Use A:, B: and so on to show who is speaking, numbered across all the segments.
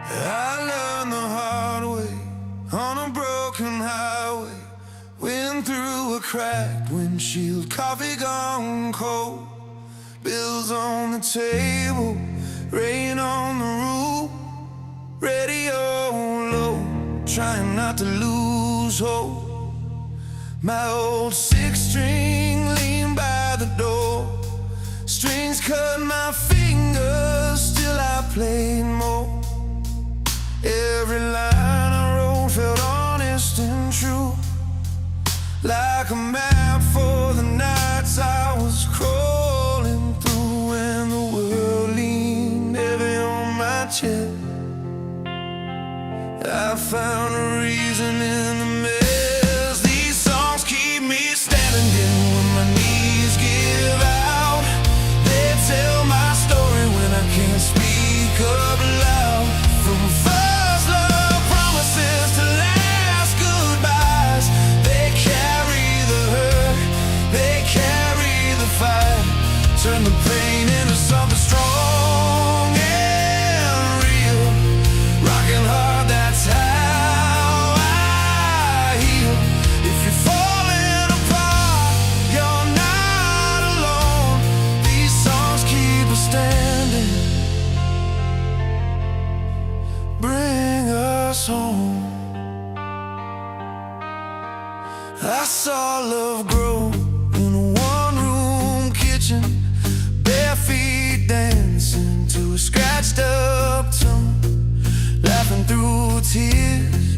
A: I learned the hard way on a broken highway. Went through a cracked windshield, coffee gone cold. Bills on the table, rain on the roof. Radio low, trying not to lose hope. My old six-string leaned by the door. Strings cut my fingers, still I played more. Every line I wrote felt honest and true, like a map for the nights I was crawling through. When the world leaned heavy on my chest, I found a reason in the mess. These songs keep me standing in when my knees give out. They tell my story when I can't speak up loud. From first love promises to last goodbyes, they carry the hurt, they carry the fight. Turn the pain into something strong and real. Rocking hard, that's how I heal. If you're falling apart, you're not alone. These songs keep us standing, bring us home. I saw love grow in a one-room kitchen, bare feet dancing to a scratched up tune, laughing through tears,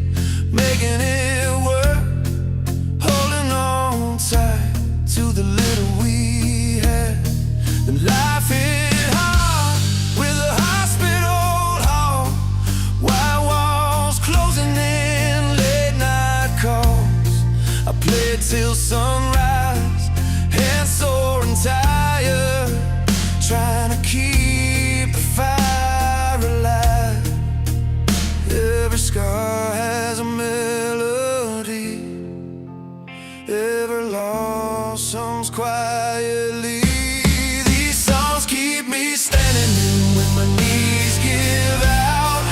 A: making it work, holding on tight to the little we had. Then life hit hard with a hospital hall, white walls closing in, late night calls. I played till sunrise, hands sore and tired, trying to keep the fire alive. Every scar has a melody, every lost song's quietly. These songs keep me standing in when my knees give out.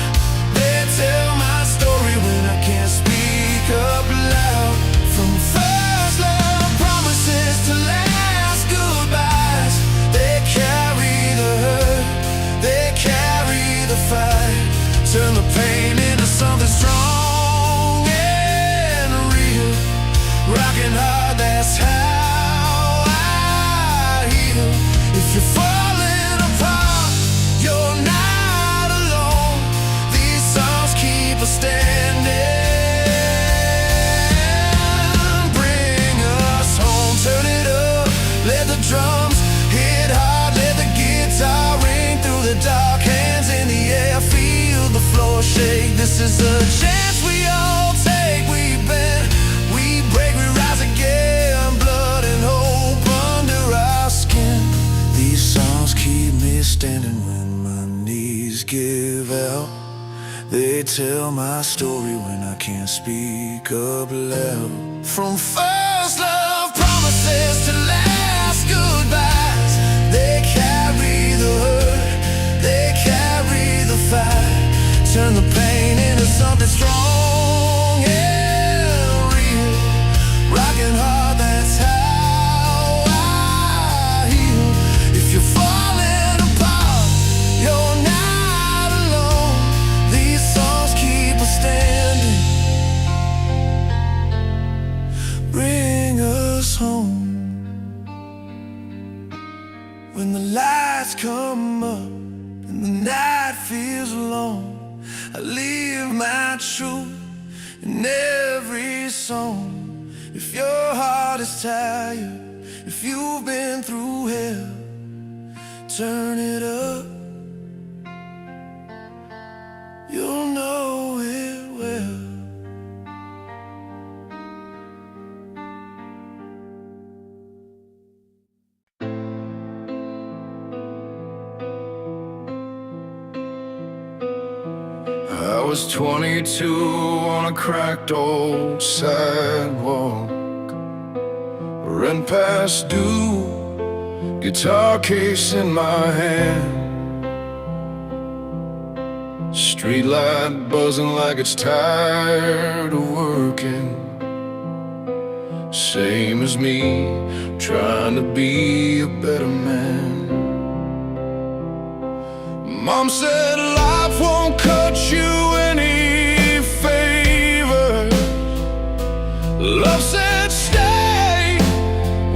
A: They tell my story when I can't speak up loud. From first love promises to last goodbyes, they carry the hurt, they carry the fight. Turn the pain into something strong and real. Rocking hard, that's how I heal. If you're falling apart, you're not alone. These songs keep us standing, bring us home. Turn it up, let the drums hit hard, let the guitar ring through the dark. Hands in the air, feel the floor shake. This is a chance we all take. We bend, we break, we rise again. Blood and hope under our skin. These songs keep me standing when my knees give out. They tell my story when I can't speak up loud. From first love promises to last goodbyes, they carry the hurt, they carry the fight. Turn the pain into something strong and real. Rocking hard, that's how I heal. If you're falling apart, you're not alone. These songs keep us standing, bring us home. When the lights come up and the night feels long, I leave my truth in every song. If your heart is tired, if you've been through hell, turn it up, you'll know it well. I was 22 on a cracked old sidewalk, rent past due, guitar case in my hand. Streetlight buzzing like it's tired of working. Same as me, trying to be a better man. Mom said life won't cut you any favors. Love said stay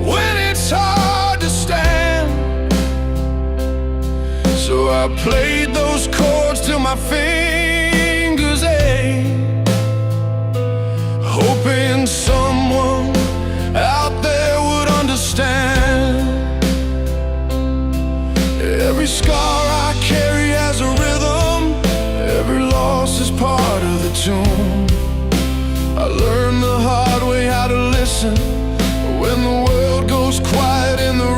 A: when it's hard to stand. So I played those chords till my fingers ache, hoping someone out there would understand. Every scar I carry has a rhythm, every loss is part of the tune. I learned the hard way how to listen when the world goes quiet in the room.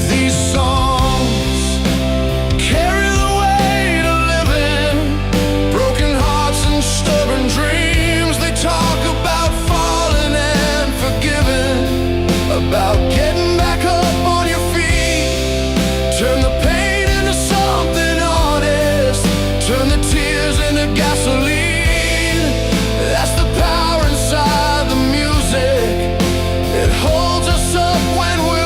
A: These songs carry the weight of living, broken hearts and stubborn dreams. They talk about falling and forgiving, about getting back up on your feet. Turn the pain into something honest, turn the tears into gasoline. That's the power inside the music. It holds us up when we're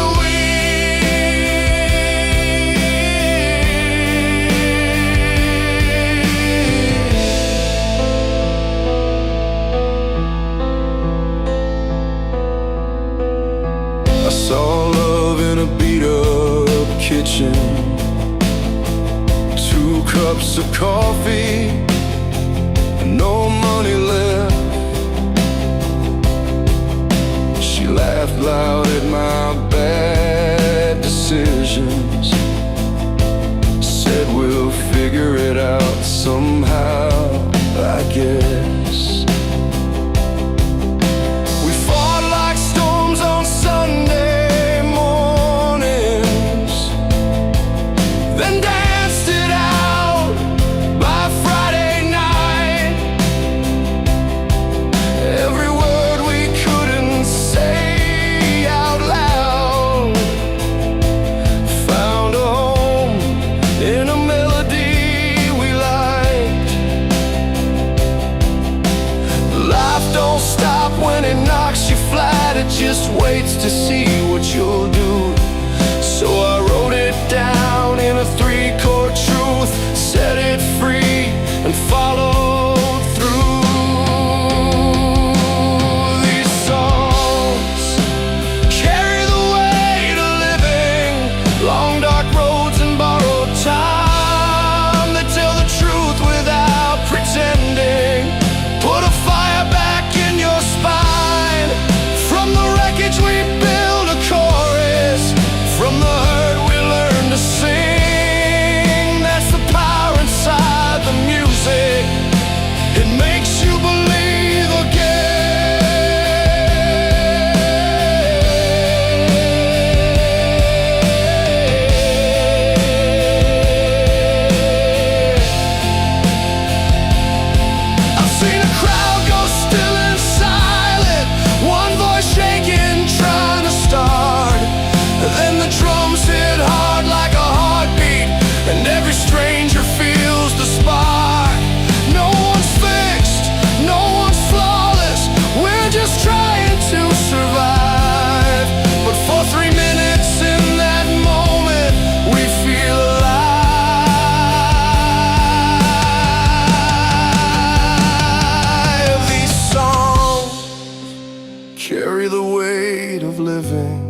A: I saw love in a beat-up kitchen, 2 cups of coffee, no money left. She laughed loud at my bad decisions, said we'll figure it out somehow, I guess. We fought like storms on Sunday mornings, then danced it out by Friday night. Every word we couldn't say out loud found a home in a melody we liked. Life don't stop when it knocks you flat, it just waits to see what you'll do. So I wrote it down in a 3-chord truth, set it free and followed through. These songs carry the weight of living, long dark roads and borrowed time. They tell the truth without pretending, put a fire back in your spine. From the wreckage we build a chorus, from the hurt we learn to sing. That's the power inside the music. It makes you believe again. I've seen a crowd go still and silent, one voice shaking, trying to start. Then the drums hit hard like a heartbeat, and every stranger feels the spark. No one's fixed, no one's flawless, we're just trying to survive. But for 3 minutes in that moment, we feel alive. These songs carry the weight of living,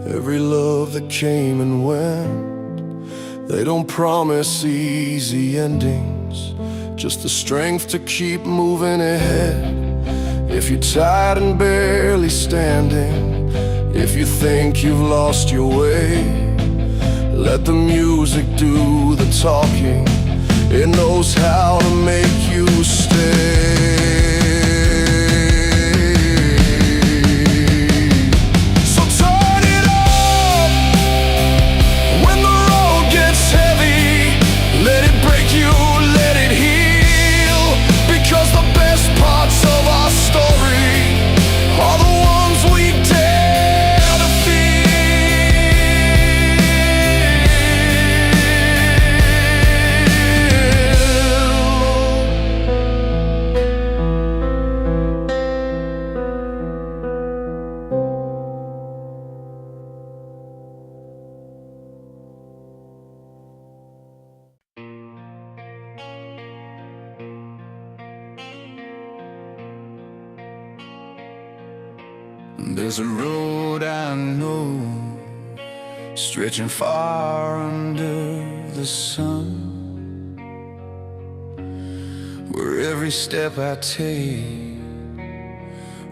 A: every love that came and went. They don't promise easy endings, just the strength to keep moving ahead. If you're tired and barely standing, if you think you've lost your way, let the music do the talking. It knows how to make you stay. So turn it up when the road gets heavy. Let it break you, let it heal, because the best parts of our story are the ones we dare to feel. There's a road I know, stretching far under the sun, where every step I take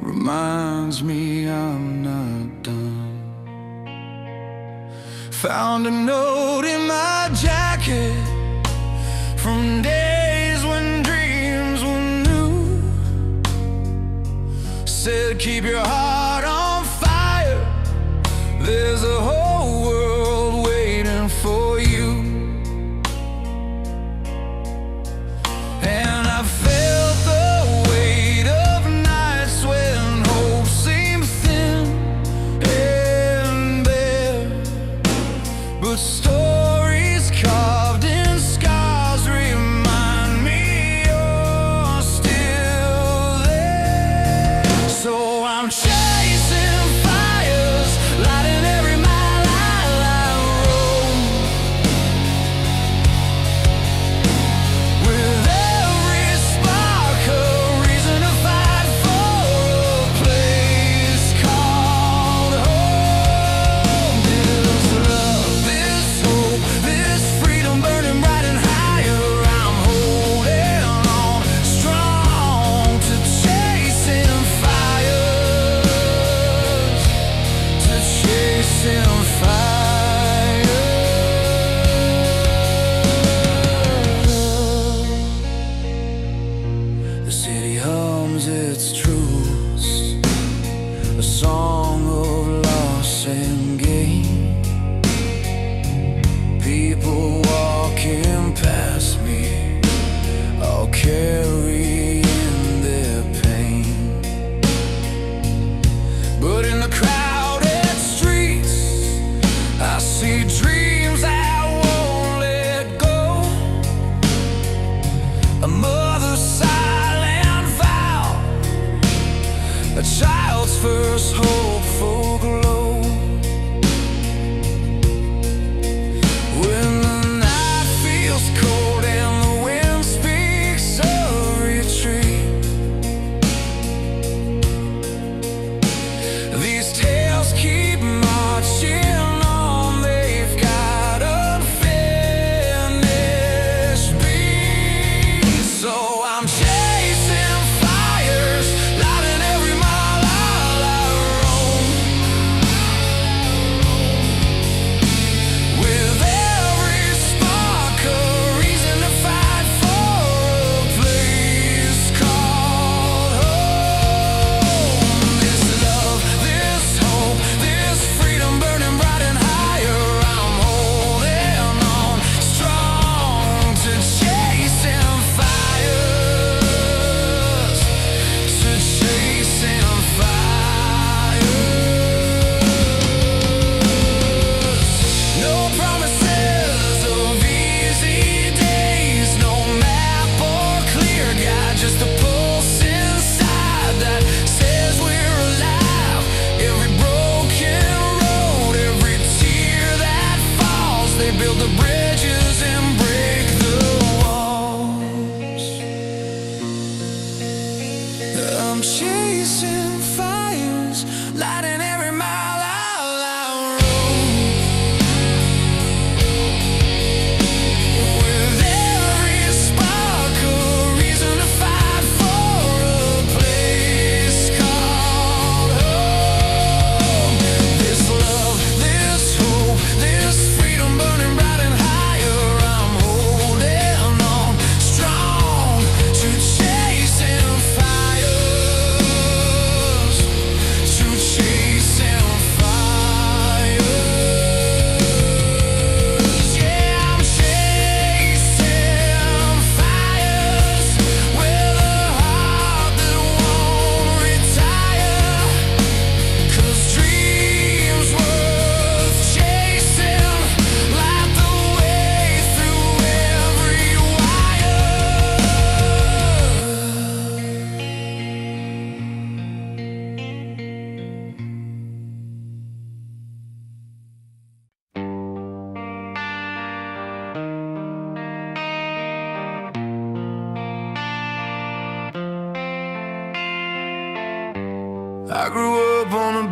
A: reminds me I'm not done. Found a note in my jacket from days when dreams were new. Said keep your heart on fire, there's a whole world waiting for you. And I felt the weight of nights when hope seemed thin and bare, but stories carved in scars remind me you're still there. So I'm chasing fires, lighting every mile I roam, with every spark a reason to fight for a place called home. This love, this hope, this freedom burning bright and higher, I'm holding on strong to chasing fires, to chasing fires. The city hums its truths, a song of loss and gain. People walking past me, all carrying their pain. But in the crowded streets,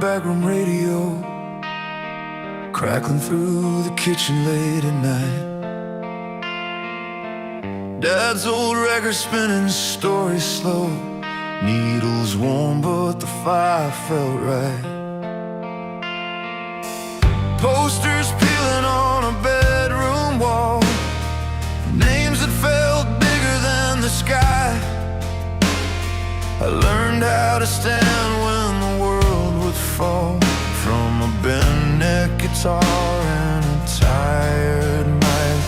A: backroom radio, crackling through the kitchen late at night. Dad's old record spinning, story slow, needles warm but the fire felt right. Posters peeling on a bedroom wall, names that felt bigger than the sky. I learned how to stand when the world would fall, from a bent neck guitar and a tired mind.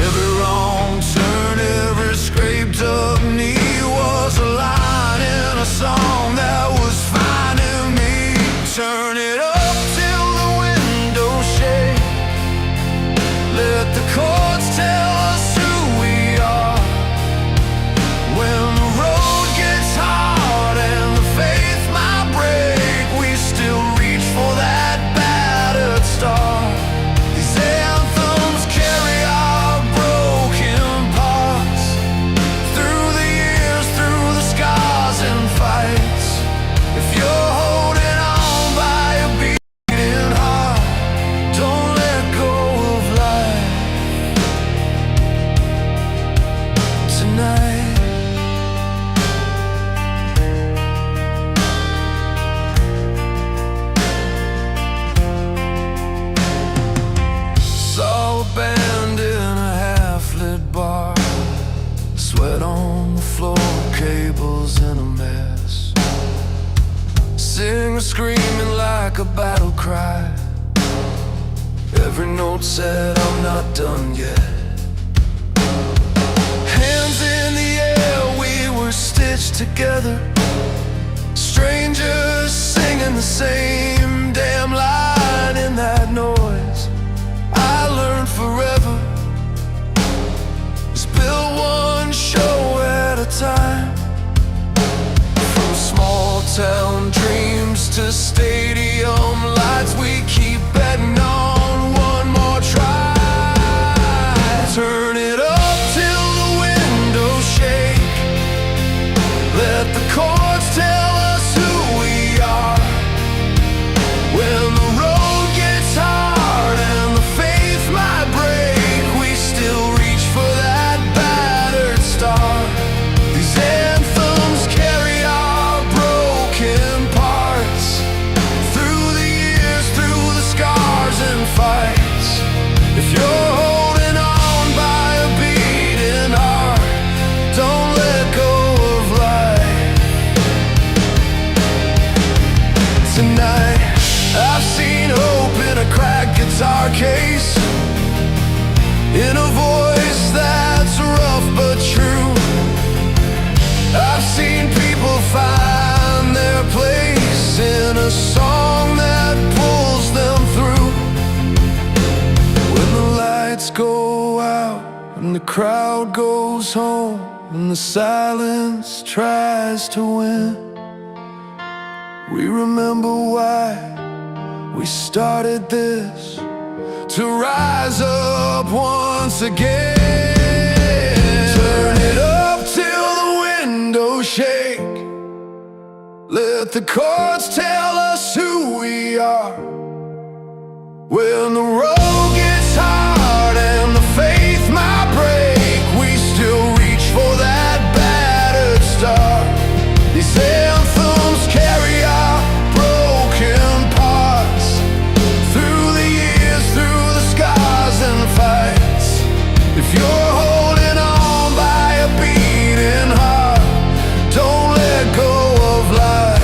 A: Every wrong turn, every scraped up knee was a line in a song that was finding me. Turn it up till the windows shake, let the chords tell us who we are. When the road gets hard and the faith might break, we still reach for that battered star. These anthems carry our broken parts, through the years, through the scars and fights. If you're holding on by a beating heart, don't let go of life tonight. Saw a band in a half-lit bar, sweat on the floor, cables in a mess. Singer screaming like a battle cry, every note said I'm not done yet. Hands in the air, we were stitched together, strangers singing the same damn line in that noise. I learned forever is build one show at a time. From small town dreams to stadium lights, we keep betting on one more try. Turn it up till the windows shake, let the chords tell us who we are. When the road gets hard and the faith might break, we still reach for that battered star. These anthems carry our broken parts, through the years, through the scars and fights. If you're holding on by a beating heart, don't let go of life tonight. I've seen hope in a cracked guitar case, in a voice that's rough but true. I've seen people find their place in a song that pulls them through. When the lights go out and the crowd goes home and the silence tries to win, we remember why we started this, to rise up once again. Turn it up till the windows shake, let the chords tell us who we are. When the road gets hard and the faith might break, we still reach for that battered star. These anthems carry our broken parts, through the years, through the scars and fights. If you're holding on by a beating heart, don't let go of life.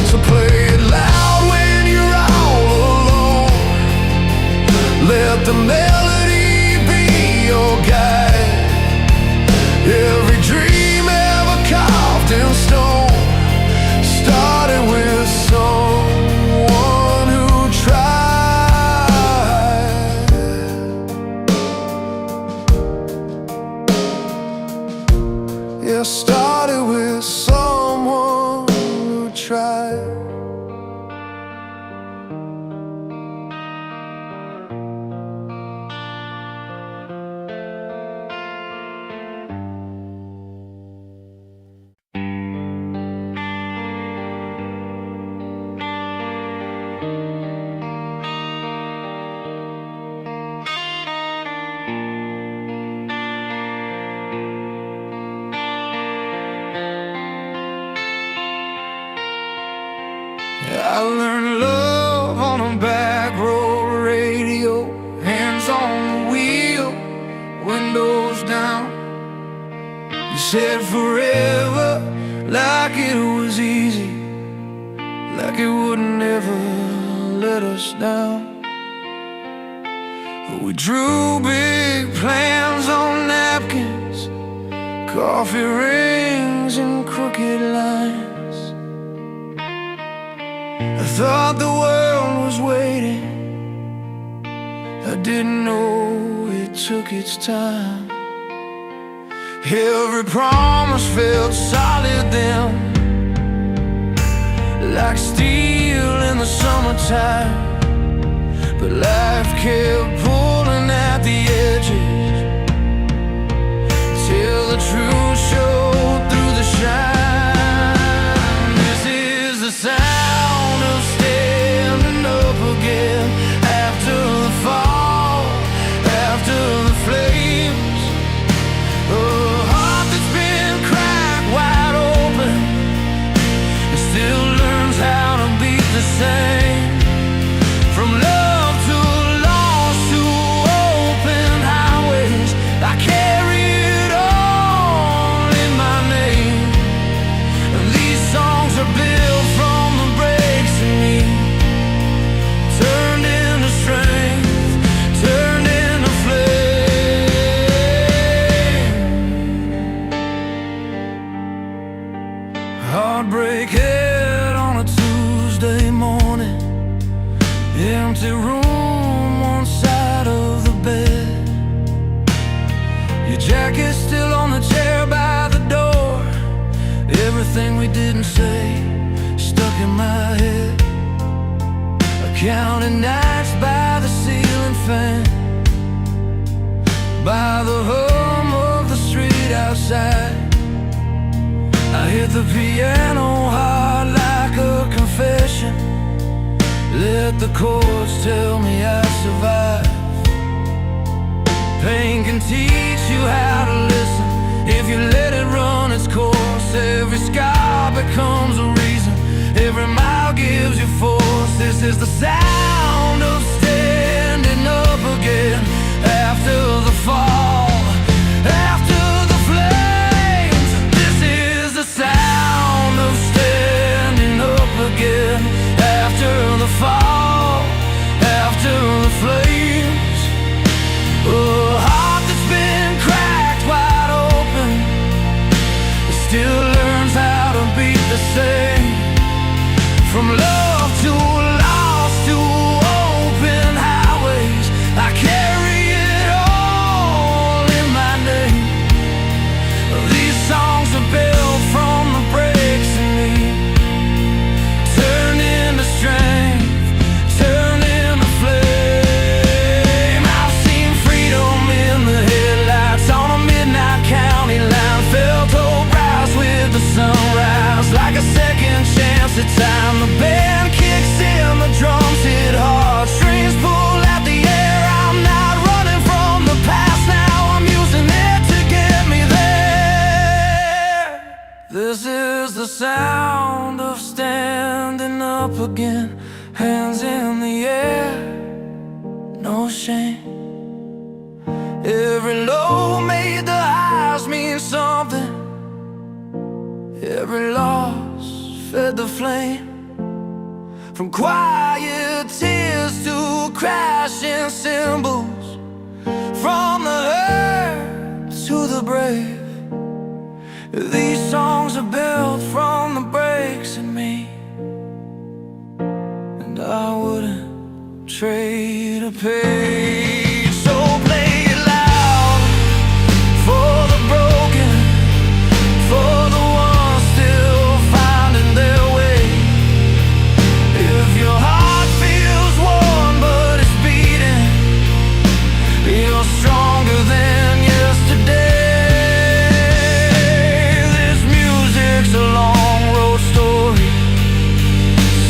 A: So play it loud when you're out I learned love on a back road radio, hands on the wheel, windows down. You said forever, like it was easy, like it would never let us down. We drew big plans on napkins, coffee rings and crooked lines. I thought the world was waiting, I didn't know it took its time. Every promise felt solid then, like steel in the summertime. But life kept pulling at the edges, till the truth showed through the shine. This is the sound of standing up again, after the fall, after the flames. A heart that's been cracked wide open, it still learns how to beat the same. From love to loss to open highways, I carry it all in my name. And these songs are built from the breaks in me, turned into strength, turned into flame. Heartbreak hit on a Tuesday morning, empty room, one side of the bed. Your jacket's still on the chair by the door. Everything we didn't say stuck in my head. I counted nights by the ceiling fan, by the hum of the street outside. I hit the piano hard like a confession, let the chords tell me I survived. Pain can teach you how to listen, if you let it run its course. Every scar becomes a reason, every mile gives you force. This is the sound of standing up again, after the fall, after the flames. This is the sound of standing up again, after the fall, after the flames. A heart that's been cracked wide open, it still learns how to beat the same. From love to loss to open highways, I carry it all in my name. These songs are built from the breaks in me, turned into strength, turned into flame. I've seen freedom in the headlights on a midnight county line, felt hope rise with the sunrise, like a second chance at time. The band kicks in, the drums hit hard, strings pull out the air. I'm not running from the past now, I'm using it to get me there. This is the sound of standing up again, hands in the air, no shame. Every low made the highs mean something, every loss fed the flame. From quiet tears to crashing cymbals, from the hurt to the brave. These songs are built from the breaks in me, and I wouldn't trade a page. So play it loud for the broken, for the ones still finding their way. If your heart feels warm but it's beating, you're stronger than yesterday. This music's a long road story,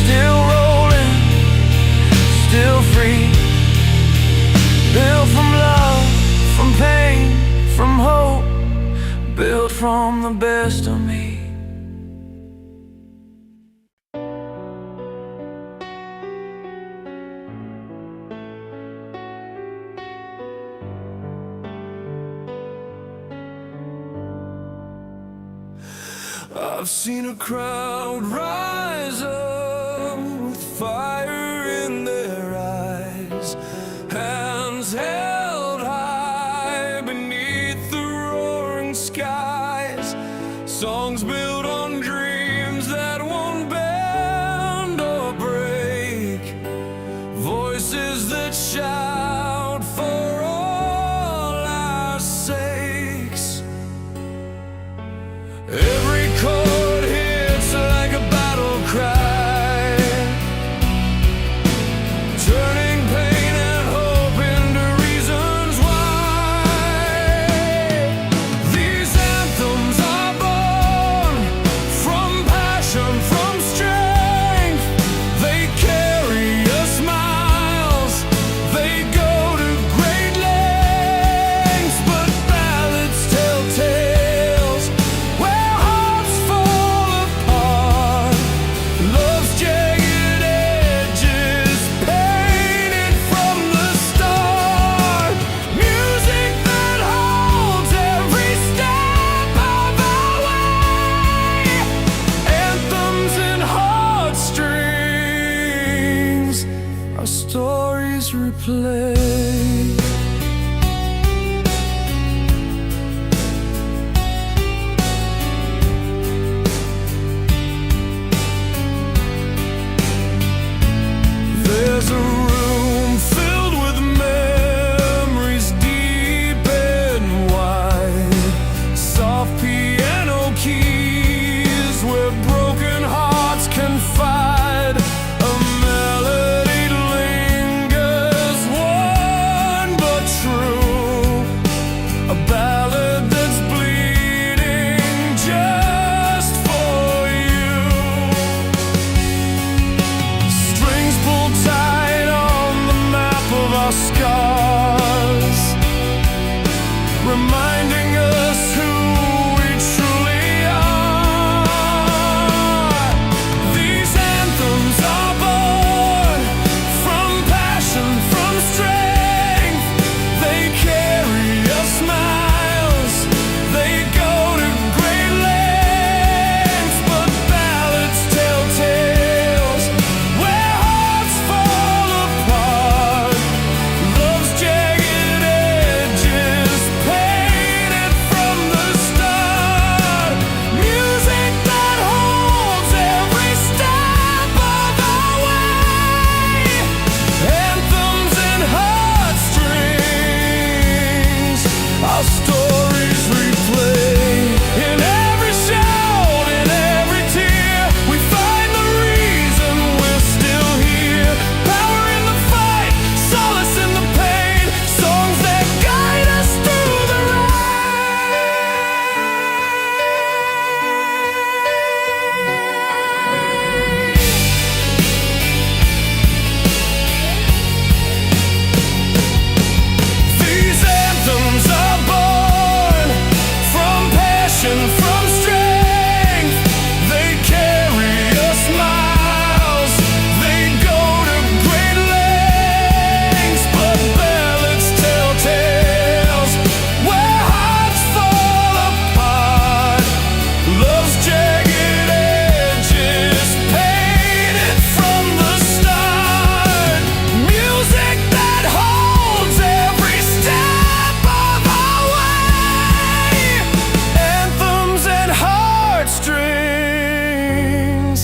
A: still rolling, still free. Built from love, from pain, from hope, built from the best of me. I've seen a crowd rise up with fire in their eyes, hands held high beneath the roaring skies, songs built on dreams that won't bend or break, voices that shout for all our sakes. Every chord hits like a battle cry, turning pain and hope into reasons why. These anthems are born from passion, from strength. They carry us miles, they go to great lengths. But ballads tell tales where hearts fall apart, love's jagged edges painted from the start, music that holds every step of our way, anthems and heartstrings, our stories replay. There's a room filled with memories deep and wide, soft piano keys where broken hearts confide. A melody lingers, one but true, a ballad that's bleeding just for you. Strings pulled tight on the map of our scars, reminding us who we truly are. These anthems are born from passion, from strength. They carry us miles, they go to great lengths. But ballads tell tales where hearts fall apart, love's jagged edges painted from the start, music that holds every step of our way, anthems and heartstrings, our stories replay. In every shout, in every tear, we find the reason we're still here. Power in the fight, solace in the pain, songs that guide us through the These anthems are born from passion, from strength. They carry us miles, they go to great lengths. But ballads tell tales where hearts fall apart, love's jagged edges painted from the start, music that holds every step of our way, anthems and heartstrings,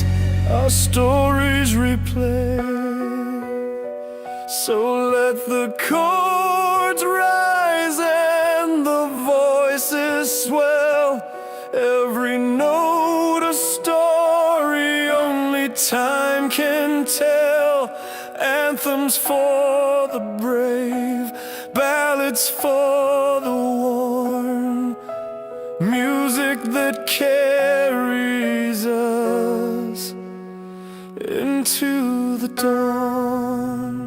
A: our stories replay. So let the chords rise and the voices swell, every note a story only time can tell. Anthems for the brave, ballads for the worn, music that carries us into the dawn.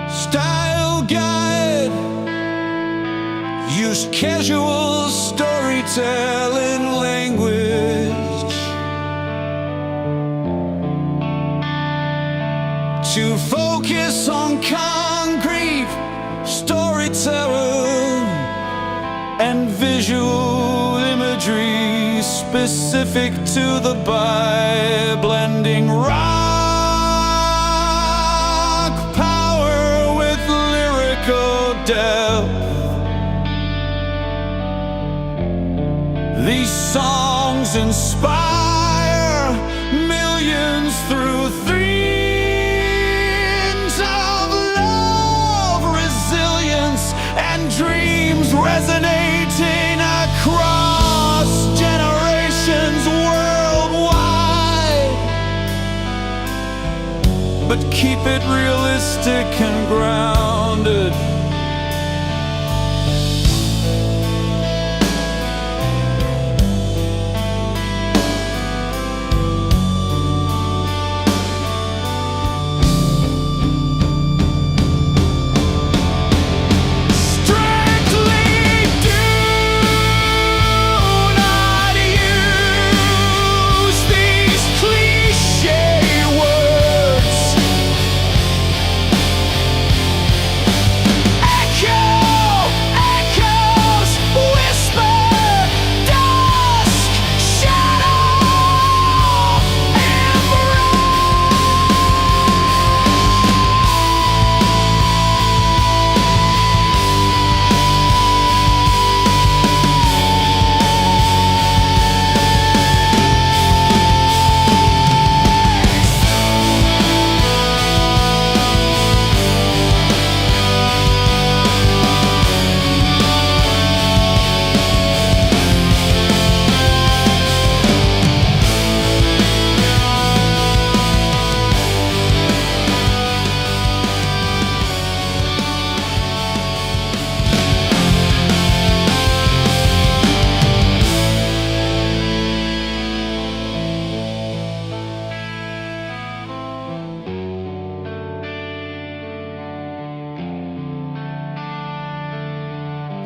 A: Style guide, use casual storytelling language to focus on concrete storytelling and visual imagery specific to the by blending rock power with lyrical depth. These songs inspire millions through themes of love, resilience, and dreams resonating across generations worldwide. But keep it realistic and grounded.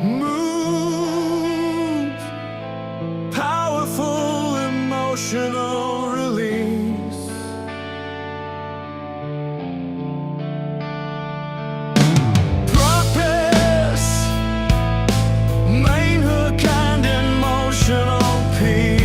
A: Move, powerful emotional release. Progress, main hook and emotional peak.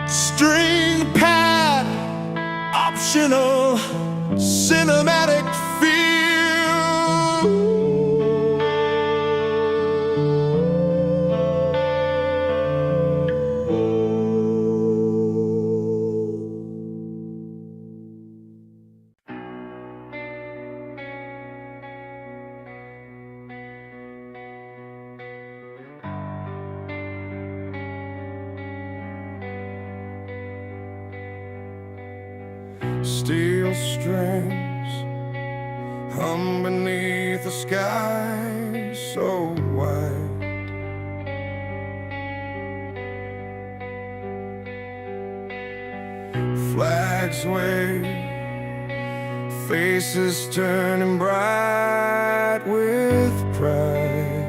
A: String pad, optional, cinematic feel. Steel strings hum beneath a sky so wide. Flags wave, faces turning bright with pride.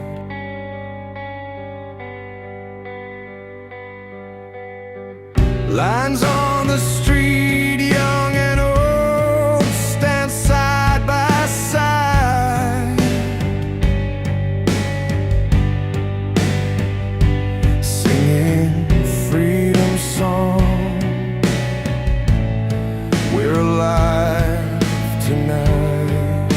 A: Lines on the street, young and old, stand side by side, singing freedom song. We're alive tonight.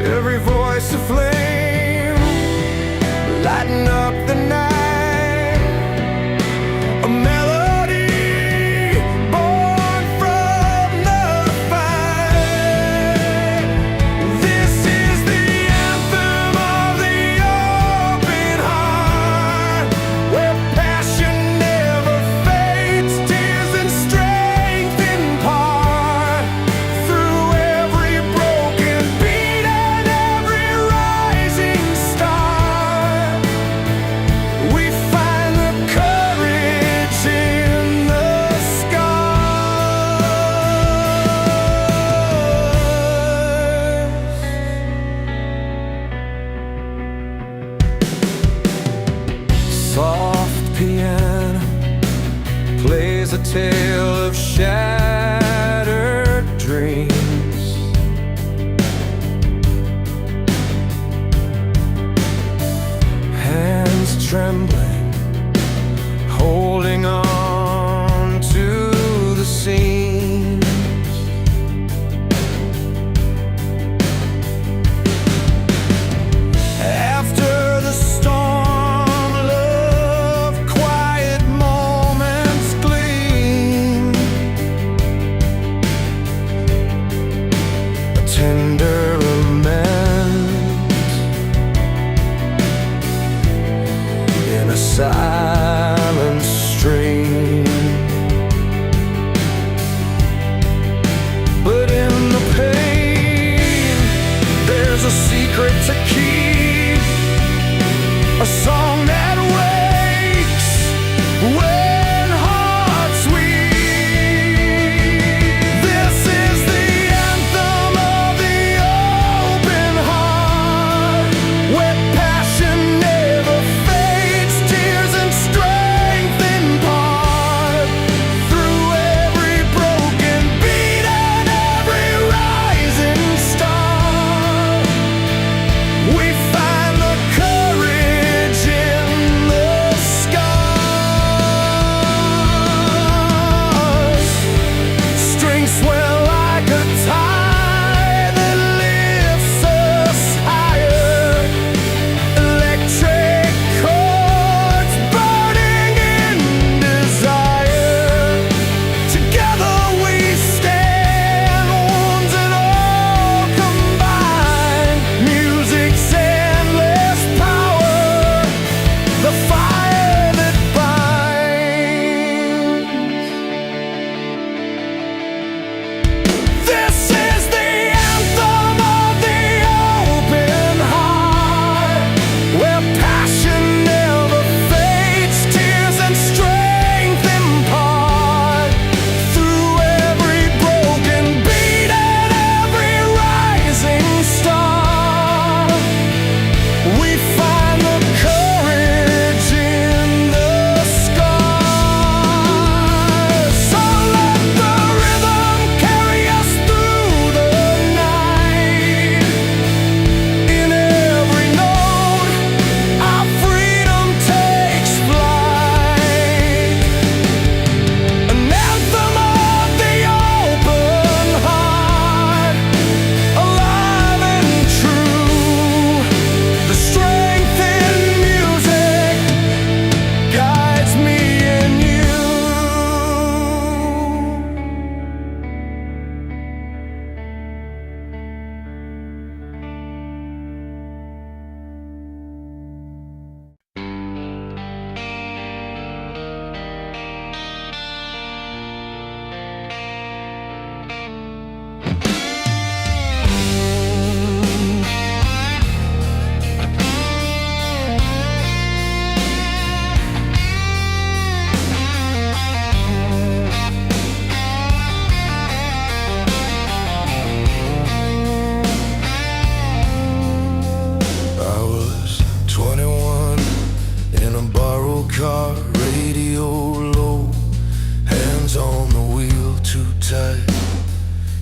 A: Every voice aflame, lighting up the night. Soft piano plays a tale of shattered dreams. Hands trembling, holding on to the seams. After the storm, tender lament in a silent stream. But in the pain, there's a secret to keep, a song that wakes when hearts weep. This is the anthem of the open heart, where passion never fades, tears and strength impart. Through every broken beat and every rising star, we find the courage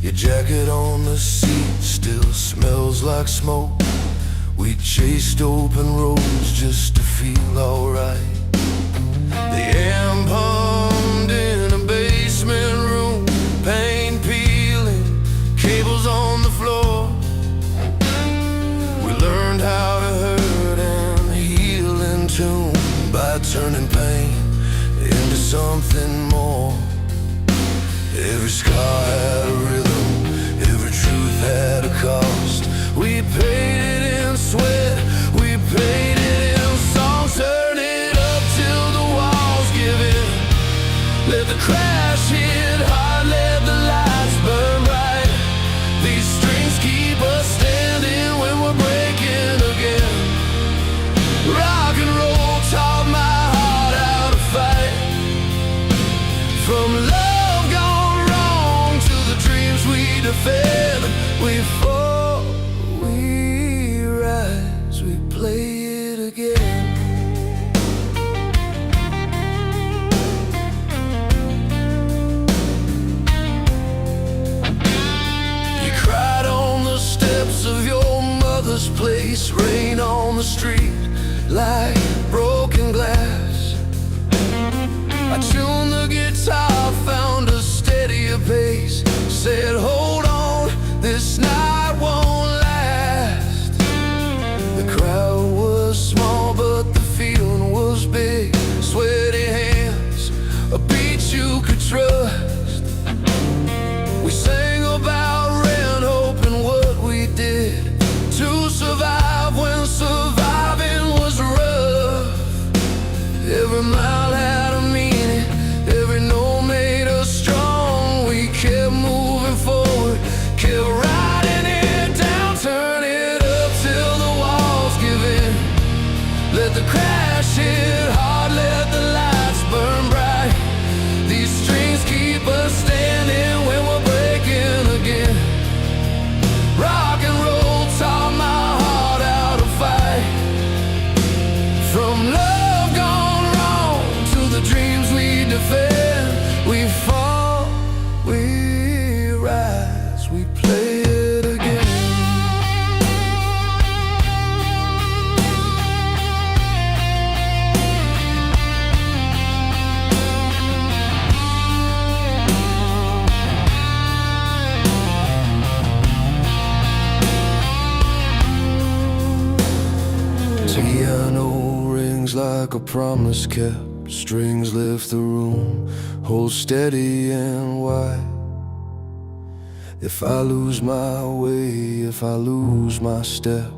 A: Your jacket on the seat still smells like smoke. We chased open roads just to feel alright. The amp hummed in a basement room, paint peeling, cables on the floor. We learned how to hurt and heal in tune by turning pain into something more. Every scar had a rhythm, every truth had a cost. We paid it in sweat, we paid it in song. Turn it up till the walls give in. Let the crash hit hard, let the lights burn bright. These strings keep us standing when we're breaking again. Rock and roll taught my heart how to fight. From love gone wrong to the dreams we defend. We fall, we rise, we play it again. You cried on the steps of your mother's place, rain on the street like broken glass. I tuned the guitar, found a steadier pace, said hold on, this night won't last. The crowd was small but the feeling was big. Sweaty hands, a beat you could trust. We sang about rent, hoping what we did to survive when surviving was rough. Every mile had a meaning, every note made us strong. We kept moving forward, kept riding it down. Turn it up till the walls give in. Let the crash hit hard, let the lights burn bright. These strings keep us standing when we're breaking again. Rock and roll taught my heart how to fight. From love gone wrong to the dreams we defend. We fall, we rise, we play it again. Piano rings like a promise kept. Strings lift the room, hold steady and wide. If I lose my way, if I lose my step,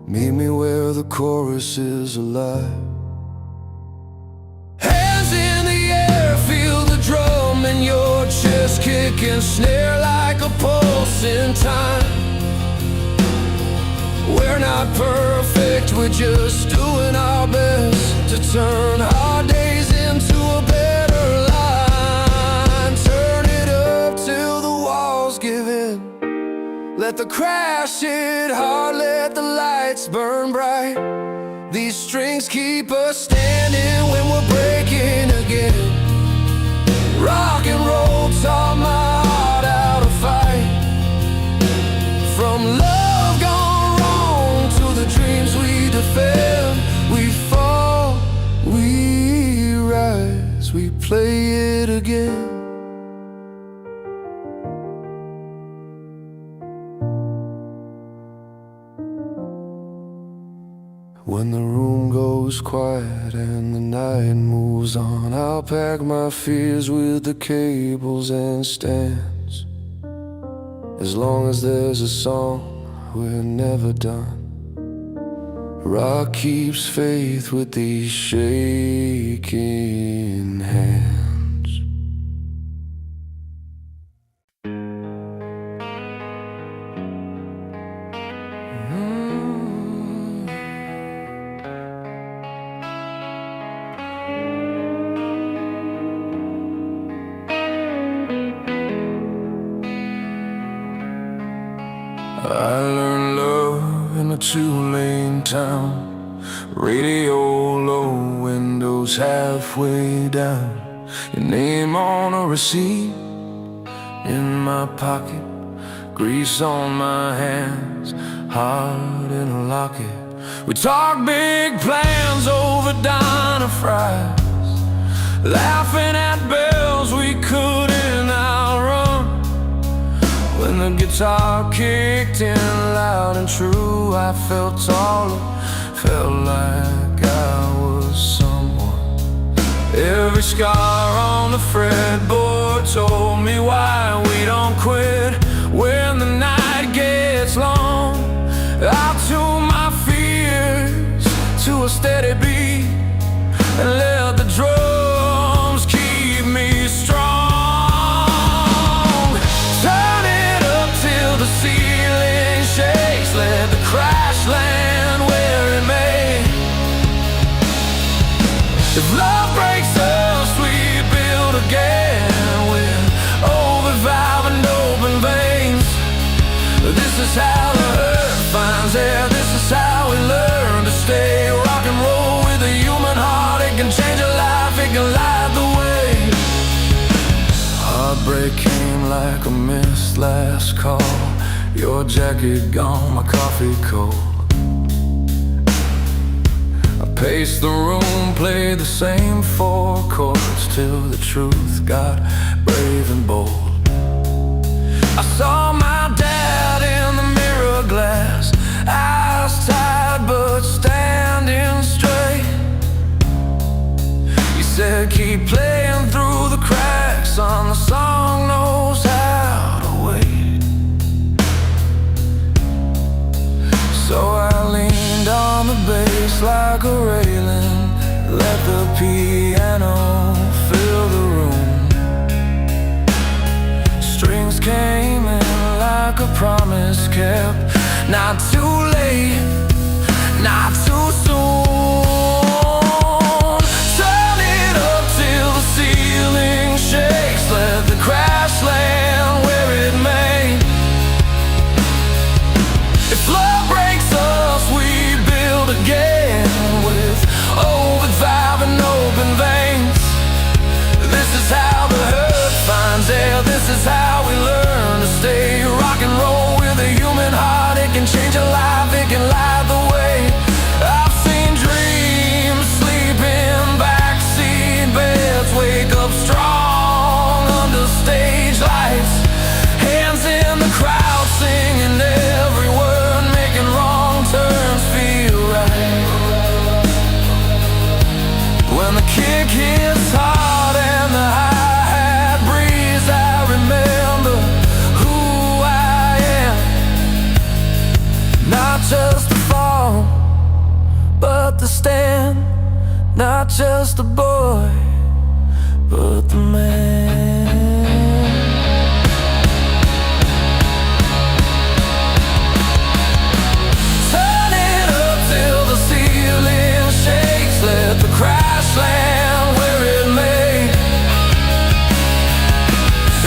A: meet me where the chorus is alive. Hands in the air, feel the drum in your chest, kick and snare like a pulse in time. We're not perfect, we're just doing our best to turn hard days into a better line. Turn it up till the walls give in. Let the crash hit hard, let the lights burn bright. These strings keep us standing when we're breaking again. Rock and roll taught my heart how to fight. From love gone wrong to the dreams we defend. We fall, we rise, we play it again. When the room goes quiet and the night moves on, I'll pack my fears with the cables and stands. As long as there's a song, we're never done. Rock keeps faith with these shaking hands. I learned love in a two-lane town. Radio low, windows halfway down. Your name on a receipt, in my pocket, grease on my hands, heart in a locket. We talk big plans over diner fries, laughing at bells we couldn't outrun. When the guitar kicked in loud and true, I felt taller, felt like I was someone. Every scar on the fretboard told me why we don't quit when the night gets long. I'll tune my fears to a steady beat and let the drums keep me strong. Turn it up till the ceiling shakes, let the crash land where it may. If love breaks us, we build again with overvalve and open veins. This is how the hurt finds air, this is how we learn to stay. Rock and roll with a human heart, it can change a life, it can light the way. Heartbreak came like a mist, last call. Your jacket gone, my coffee cold. I paced the room, played the same 4 chords till the truth got brave and bold. I saw my dad in the mirror glass, eyes tired but standing straight. He said, keep playing through the cracks, son, the song knows how to wait. So I leaned on the bass like a railing, let the piano fill the room. Strings came in like a promise kept, not too late, not too soon. Turn it up till the ceiling shakes, let the crash land where it may. If love breaks us, we build again with overvalve and open veins. This is how the hurt finds air, this is how we learn to stay. Rock and roll with a human heart, it can change a life, it can light the way. I've seen dreams sleep in backseat beds, wake up strong under stage lights. Hands in the crowd singing every word, making wrong turns feel right. When the kick hits hard and the hi-hat breeze, I remember who I am. Not just the fall, but the stand. Not just the boy, but the man. Turn it up till the ceiling shakes, let the crash land where it may.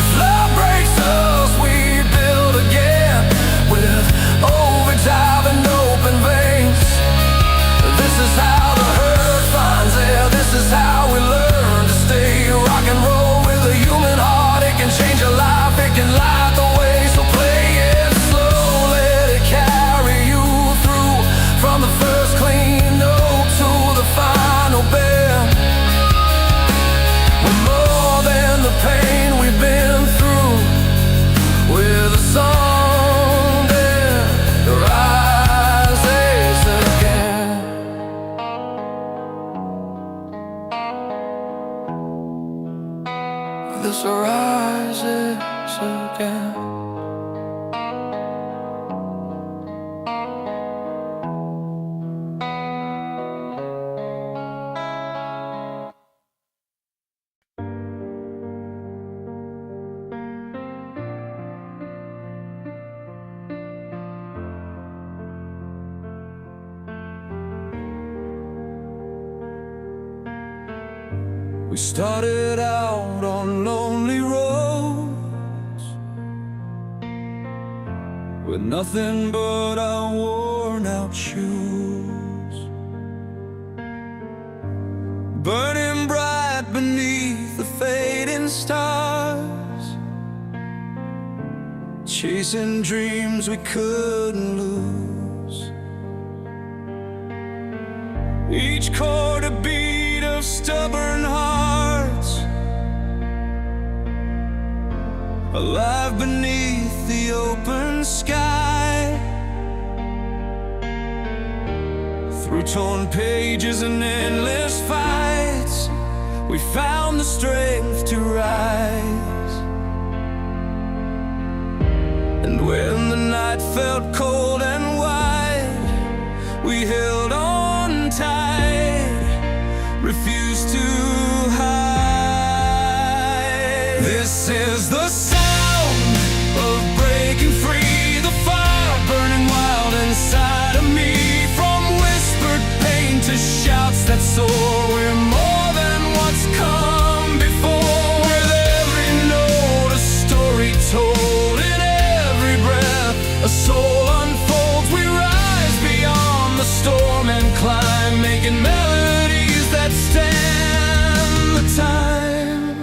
A: If love breaks us, we build again with overdrive and open veins. This is how the hurt finds air, this is how we learn to stay. Rock and roll with a human heart, it can change a life, it can light the way. So play it slow, let it carry you through, from the first clean note to the final bend. We're more than the pain we've been through, with a song that rises again. This rises again. We started out on lonely roads with nothing but our worn out shoes, burning bright beneath the fading stars. chasing dreams we couldn't lose. Each chord a beat of stubborn hearts, alive beneath the open sky. Through torn pages and endless fights, we found the strength to rise. And when the night felt cold and wide, we held on tight, refused to hide. This is the sound of breaking free, the fire burning wild inside of me. From whispered pain to shouts that soar, we're more than what's come before. With every note a story told, in every breath a soul unfolds. We rise beyond the storm and climb, making melodies that stand the time.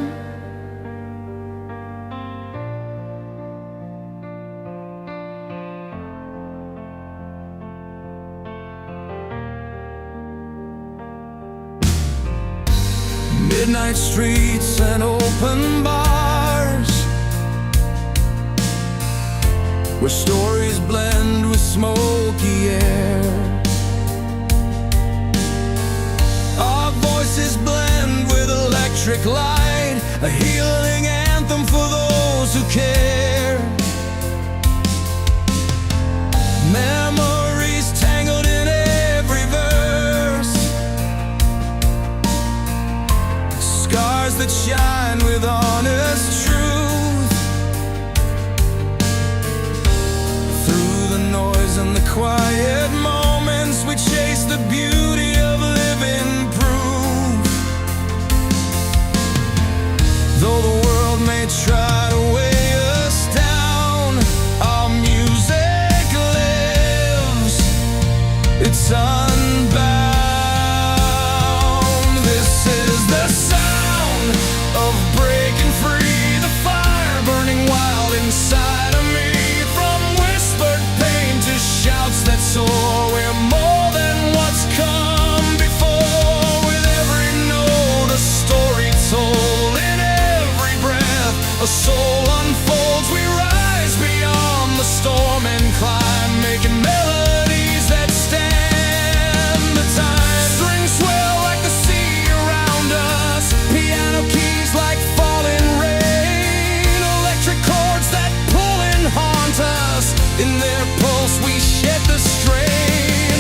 A: Midnight streets and open bars, where stories blend with smoky air. Our voices blend with electric light, a healing anthem for those who care. Memories tangled in every verse, scars that shine with honest truth. Through the noise and the quiet moments, we chase the beauty of living proof. Though the world may try to weigh us down, our music lives, it's unbound. This is the sound of breaking free, the fire burning wild inside of me. From whispered pain to shouts that soar, we're more than what's come before. With every note a story told, in every breath a soul unfolds. We rise beyond the storm and climb, making melodies that stand the time. Strings swell like the sea around us, piano keys like falling rain, electric chords that pull and haunt us. In their pulse we shed the strain.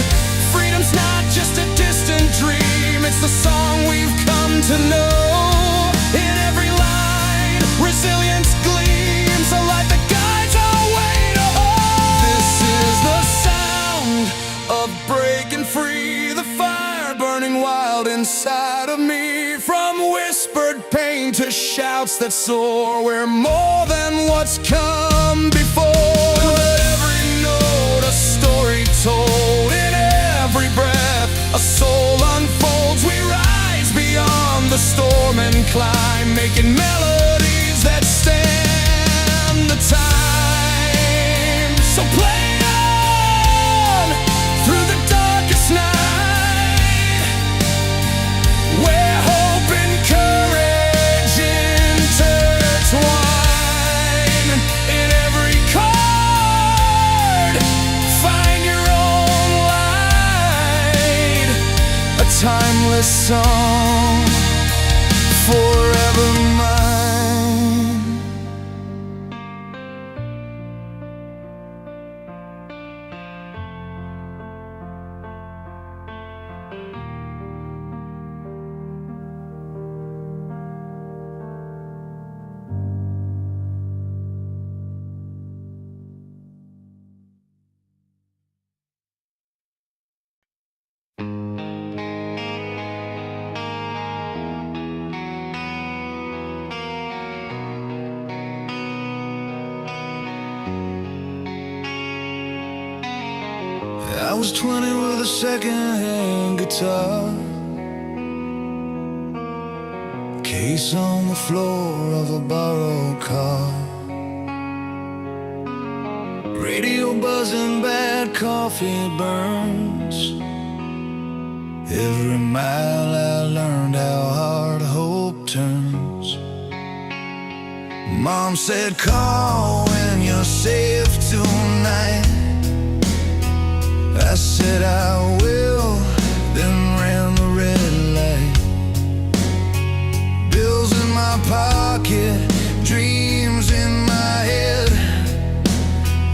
A: Freedom's not just a distant dream, it's the song we've come to know. In every line, resilience gleams, a light that guides our way to home. This is the sound of breaking free, the fire burning wild inside of me. From whispered pain to shouts that soar, we're more than what's come before. With every note a story told, in every breath a soul unfolds. We rise beyond the storm and climb, making melodies that stand the time. So play on through the darkest night, where hope and courage intertwine. In every chord find your own light, a timeless song forever mine. I was 20 with a second-hand guitar, case on the floor of a borrowed car. buzzing bad coffee burns. Every mile I learned how hard hope turns. Mom said, call when you're safe tonight. I said I will, then ran the red light. Bills in my pocket, dreams in my head.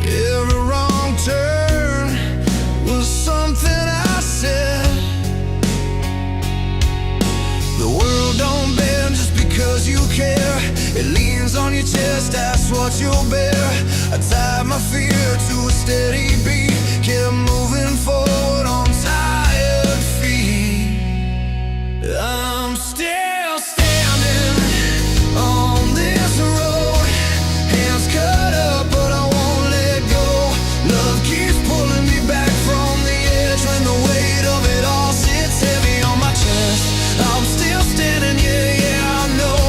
A: Every wrong turn was something I said. The world don't bend just because you care. It leans on your chest, that's what you'll bear. I tied my fear to a steady beat, kept moving forward on tired feet. I'm still standing on this road, hands cut up but I won't let go. Love keeps pulling me back from the edge when the weight of it all sits heavy on my chest. I'm still standing, yeah, I know.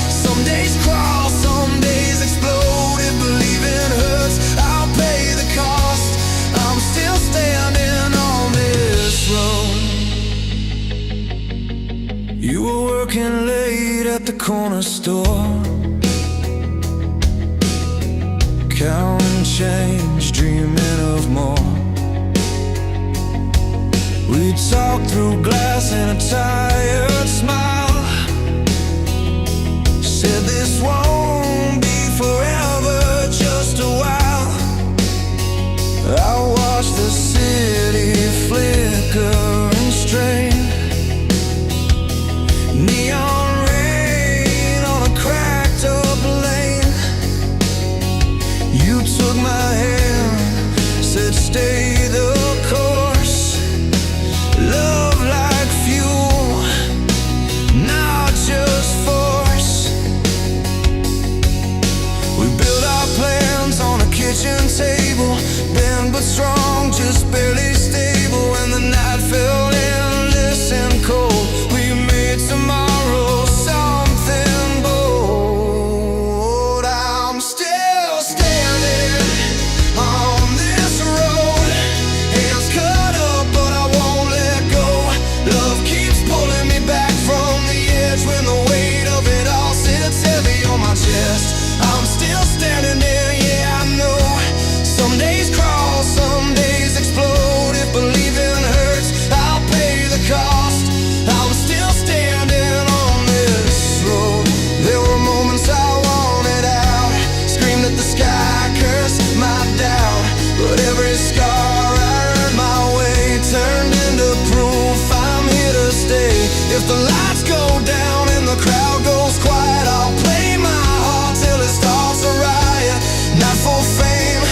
A: Some days crawl, some days explode. If believing hurts, I'll pay the cost. I'm still standing on this road. You were working late at the corner store, counting change, dreaming of more. We talked through glass and a tired smile. Said this won't be forever, just a while. I watched the city flicker and strain. Neon rain on a cracked up lane. You took my hand, said stay the course. Love like fuel, not just force. We built our plans on a kitchen table, bent but strong, just barely stable. When the night felt endless and cold, we made tomorrow something bold. I'm still standing on this road, hands cut up but I won't let go. Love keeps pulling me back from the edge when the weight of it all sits heavy on my chest. I'm still standing there, yeah, I know. Some days crawl, some days explode. If believing hurts, I'll pay the cost. I'm still standing on this road. There were moments I wanted out, screamed at the sky, cursed my doubt. But every scar I earned my way turned into proof I'm here to stay. If the lights go down and the crowd goes quiet, I'll play my heart till it starts a riot. Not for fame,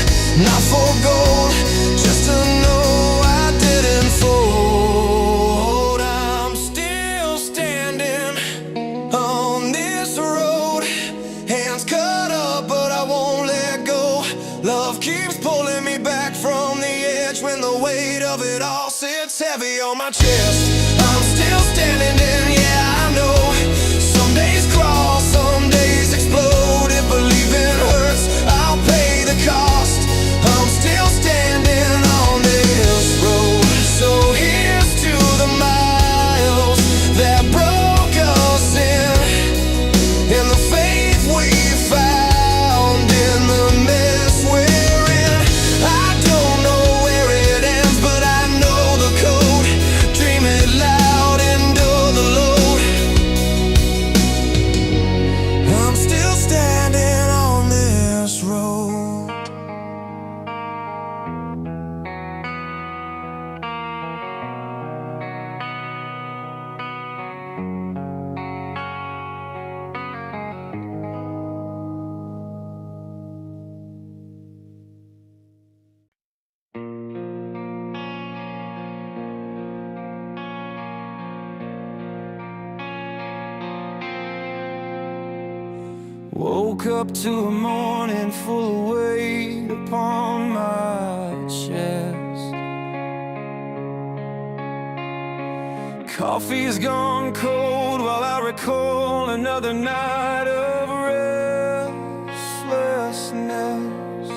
A: not for gold, just to know I didn't fold. I'm still standing on this road, hands cut up but I won't let go. Love keeps pulling me back from the edge when the weight of it all sits heavy on my chest. I'm still standing there, yeah, I know. Some days crawl, some days explode. If believing hurts, I'll pay the cost. I'm still standing on this road. So here's to the miles that broke us in the faith we found in the mess we're in. I don't know where it ends, but I know the code. Dream it loud, endure the load. I'm still standing on this road. Woke up to a morning full of weight upon my chest. Coffee's gone cold while I recall another night of restlessness.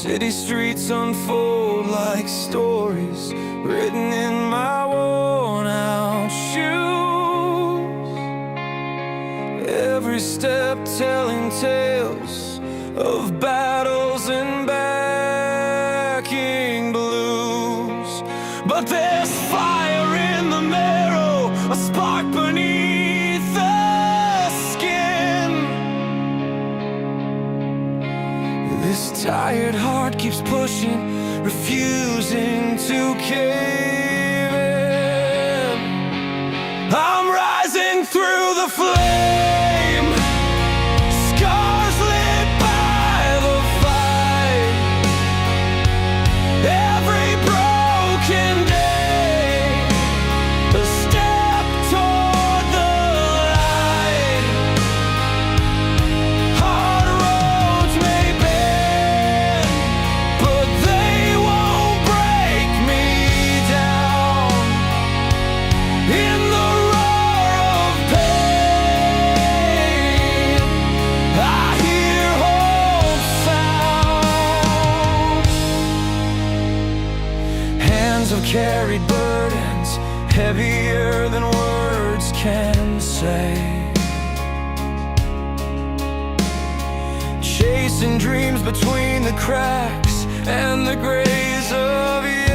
A: City streets unfold like stories written in my worn-out shoes. Every step telling tales of battles and backing blues. But there's fire in the marrow, a spark beneath the skin. This tired heart keeps pushing, refusing to cave in. I'm rising through the flame, scars lit by the fight. Every broken day, a step toward the light. Hard roads may bend, but they won't break me down. In the roar of pain, I hear hope sound. Hands have carried burdens heavier than words can say, chasing dreams between the cracks and the grays of yesterday.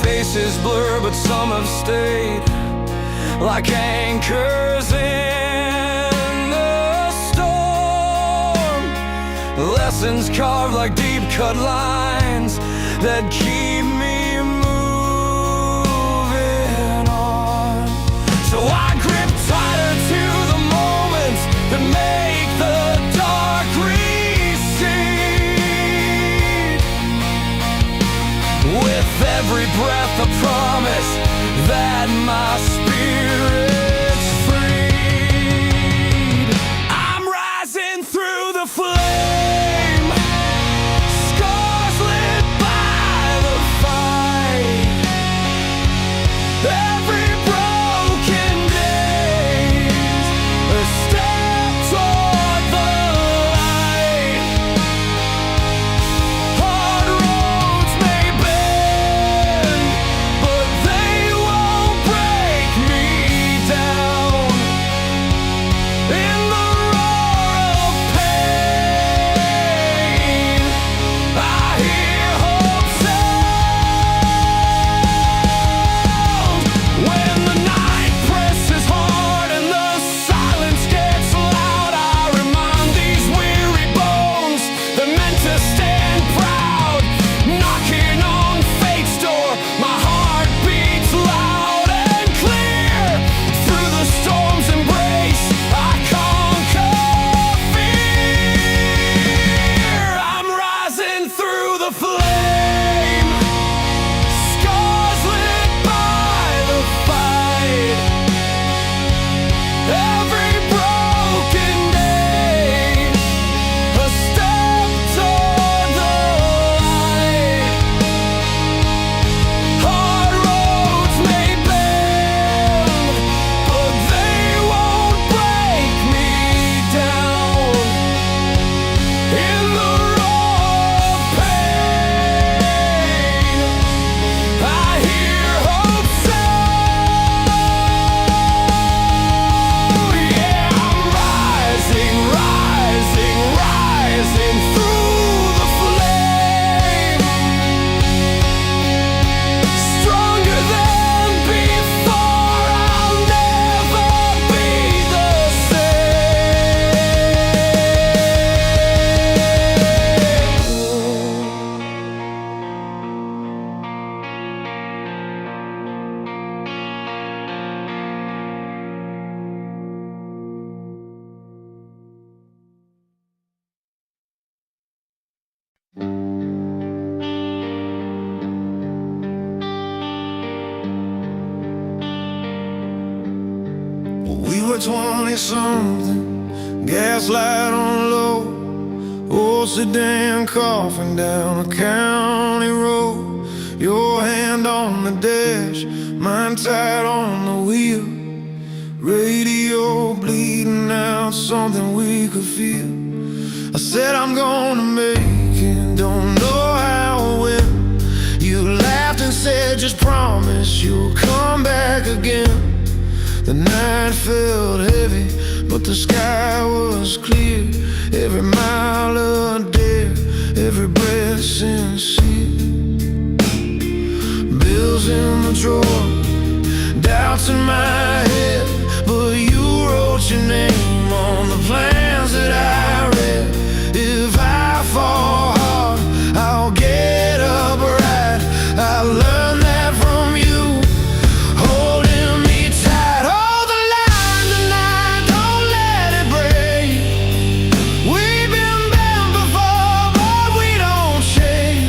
A: Faces blur, but some have stayed like anchors in the storm. Lessons carved like deep-cut lines that keep me moving on. So I grip tighter to the moments that make the dark recede. With every breath a promise that my spirit's freed. I'm rising through the flame, scars lit by the fight. Every broken day's a step toward the light. Hard roads may bend, but they won't break me down. In the roar of pain, I hear hope sound. When the night presses hard and the silence gets loud, I remind these weary bones they're meant to stand proud. Knocking on fate's door, my heart beats loud and clear. Through the storm's embrace, I conquer fear. I'm rising through the flame, scars lit by the fight. Every broken day, a step toward the light. Hard roads may bend, but they won't break me down. In the roar of pain, I hear hope sound. Yeah, I'm rising, rising, rising through the flame, stronger than before. I'll never be the
B: We were 20-something, gaslight on low, old sedan coughing down a county road. Your hand on the dash, mine tight on the wheel. Radio bleeding out found something we could feel. I said I'm gonna make it, don't know how or when. You laughed and said just promise you'll come back again. The night felt heavy, but the sky was clear. Every mile a dare, every breath sincere. Bills in the drawer, doubts in my head, but you wrote your name on the plans that I read. If I fall hard, I'll get up right. I learned that from you, holding me tight. Hold the line tonight, don't let it break. We've been bent before, but we don't shake.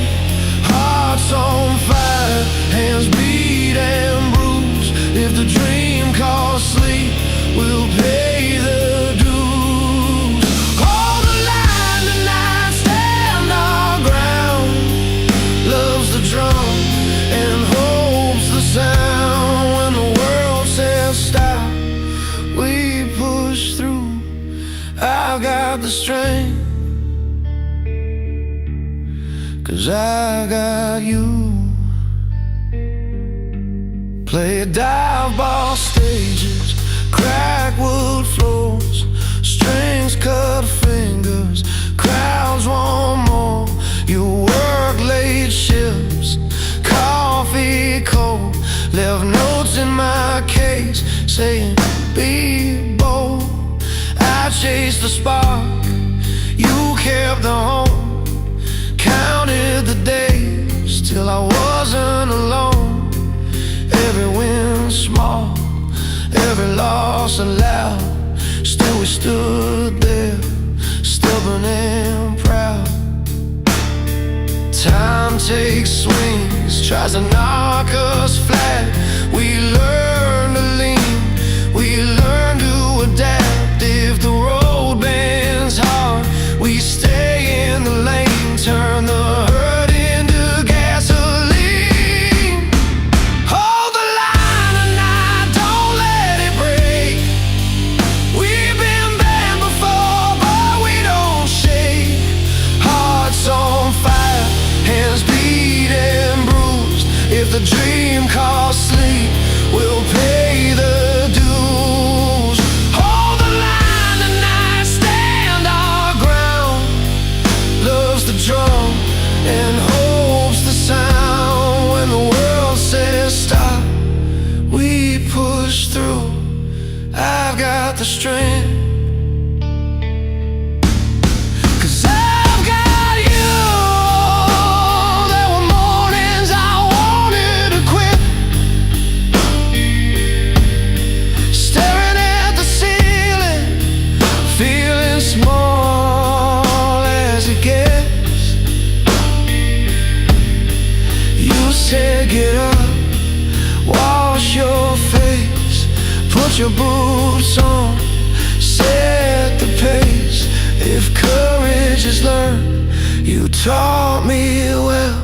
B: Hearts on fire, hands beat and bruised. If the dream calls sleep, we'll pay the dues. Hold the line tonight, stand our ground. Love's the drum and hope's the sound. When the world says stop, we push through. I've got the strength, 'cause I got you. Play dive bar stages, crack wood floors, strings cut fingers, crowds want more. You work late shifts, coffee cold, left notes in my case saying be bold. I chased the spark, you kept the home, counted the days till I wasn't alone. Every win small, every loss aloud, still we stood there, stubborn and proud. Time takes swings, tries to knock us flat. We learn to lean, we learn to adapt. If the road bends hard, we stay in the lane, turn the hurt into gasoline. Hold the line tonight, don't let it break. We've been banned before, but we don't shake. Hearts on fire, hands beat and bruised. If the dream calls sleep, we'll pay the dues. Hold the line tonight, stand our ground. Love's the drum and hope's the sound. When the world says stop, we push through. I've got the strength, 'cause I've got you. There were mornings I wanted to quit, staring at the ceiling, feeling small as it gets. You said get up, wash your face, put your boots on, set the pace. If courage is learned, you taught me well.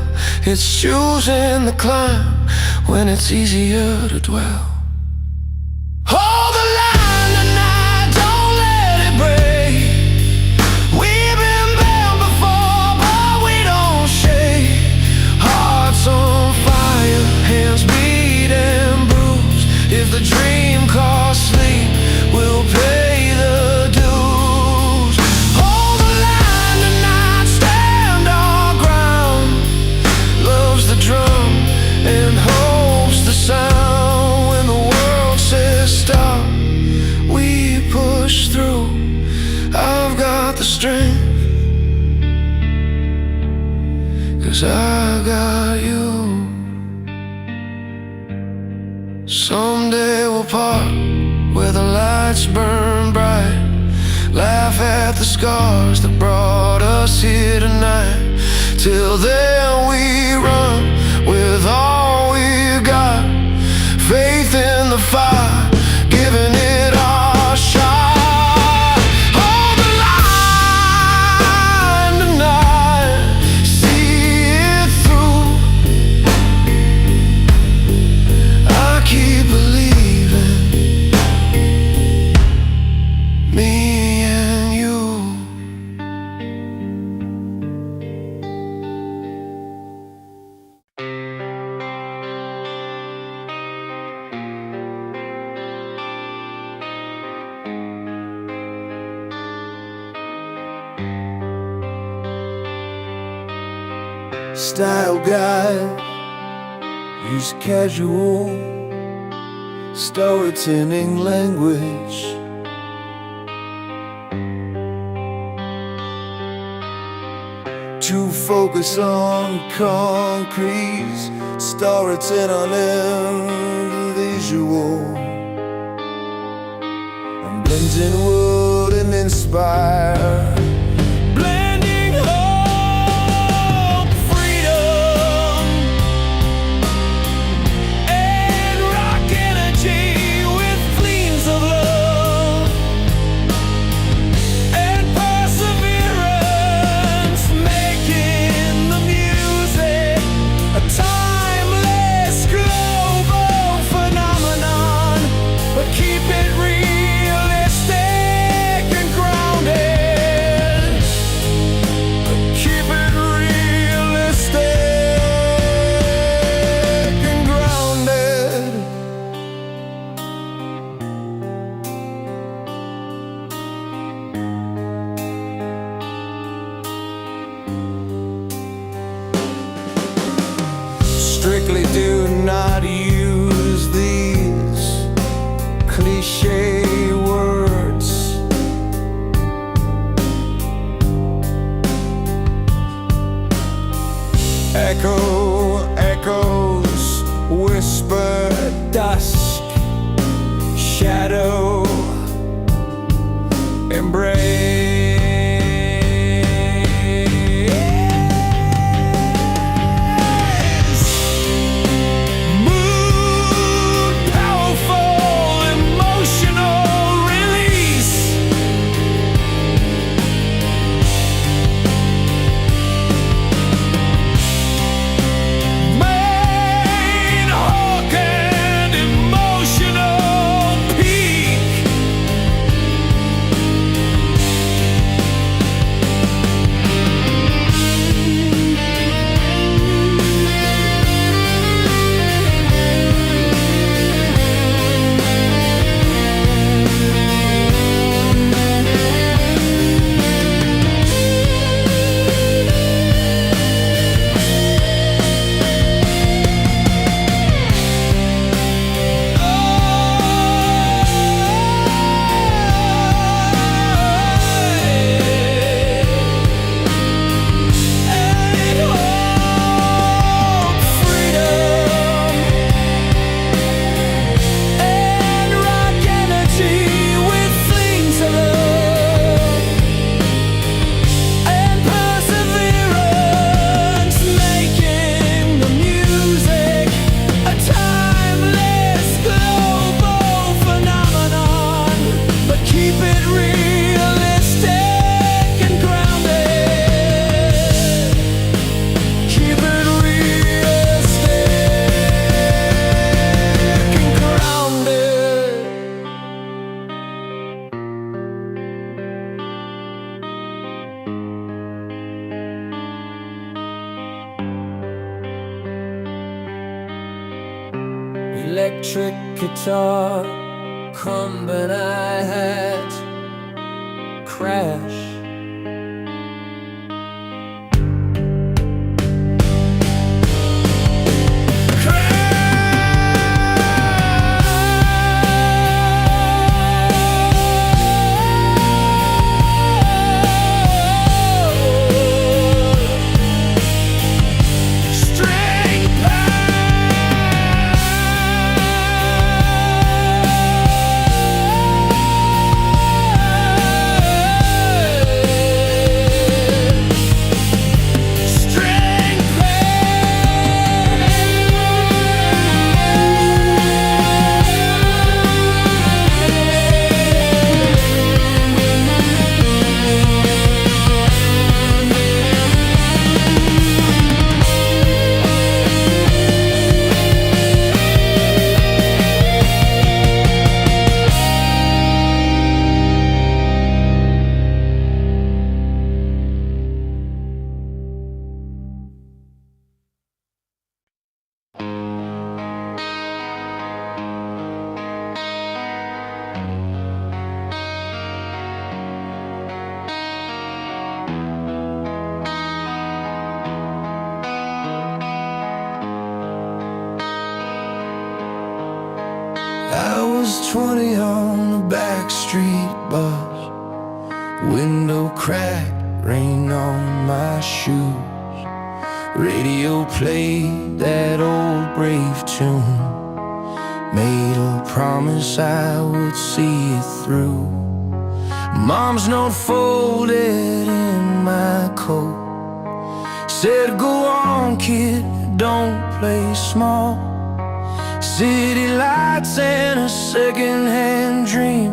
B: It's choosing the climb when it's easier to dwell. Hold the line tonight, don't let it break. We've been burned before, but we don't shake. Hearts on fire, hands beat and bruised. If the dream calls sleep, we'll pay the dues. Hold the line tonight, stand our ground. Love's the drum and hope's the sound. When the world says stop, we push through. I've got the strength, 'cause I got you. Someday we'll part where the lights burn bright, laugh at the scars that brought us here tonight. Till then we run with all we've got, faith in the fire, giving it our shot. Hold the line tonight, see it through. I keep believing me style guide. Use casual storytelling language. To focus on concrete storytelling visual, and blends in wood and inspire. Blending hope, freedom, and rock energy with gleams of love and perseverance, making the music a timeless global phenomenon, but keep it realistic and grounded. Keep it realistic and grounded. Strictly do not use these cliche words. Echoes, whisper, dusk, shadow, embrace. Mood, powerful, emotional release. Main hook and emotional peak. Electric guitar, crumbling hi-hat, crash. 20 on the back street bus, window cracked, rain on my shoes. Radio played that old brave tune, made a promise I would see it through. Mom's note folded in my coat said, "Go on, kid, don't play small. City lights and a second-hand dream."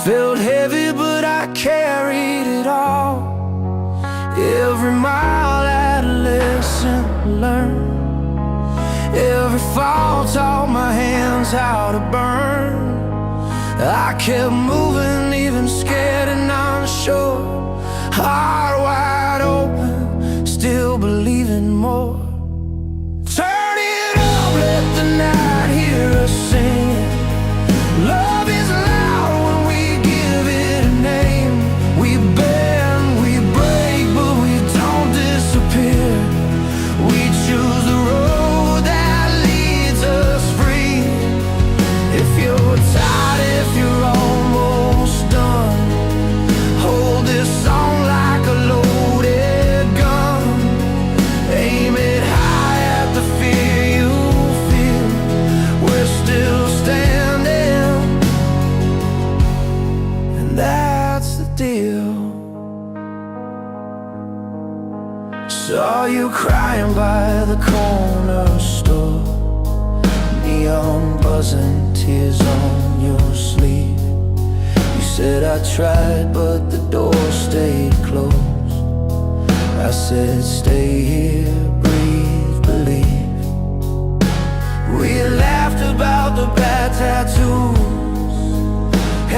B: Felt heavy, but I carried it all. Every mile had a lesson learned. Every fall taught my hands how to burn. I kept moving, even scared and unsure. Heart wide open, still believing more. Turn it up, let the night hear us sing. Love is loud when we give it a name. We bend, we break, but we don't disappear. We choose the road that leads us free. If you're tired, if you're almost done, hold this song like a loaded gun. Aim it high at the fear you feel. We're still standing, and that's the deal. Saw you crying by the corner store, neon buzzing, tears on your sleeve. You said I tried, but the door stayed closed. I said stay here, breathe, believe. We laughed about the bad tattoos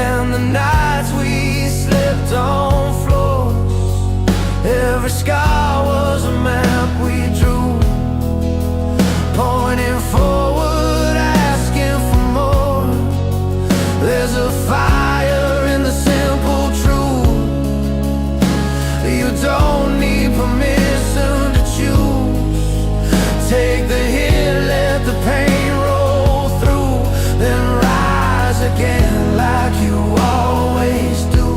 B: and the nights we slept on floors. Every scar was a map we drew, pointing forward, asking for more. There's a fire in the simple truth. You don't need permission to choose. Take the hit, let the pain roll through, then rise again like you always do.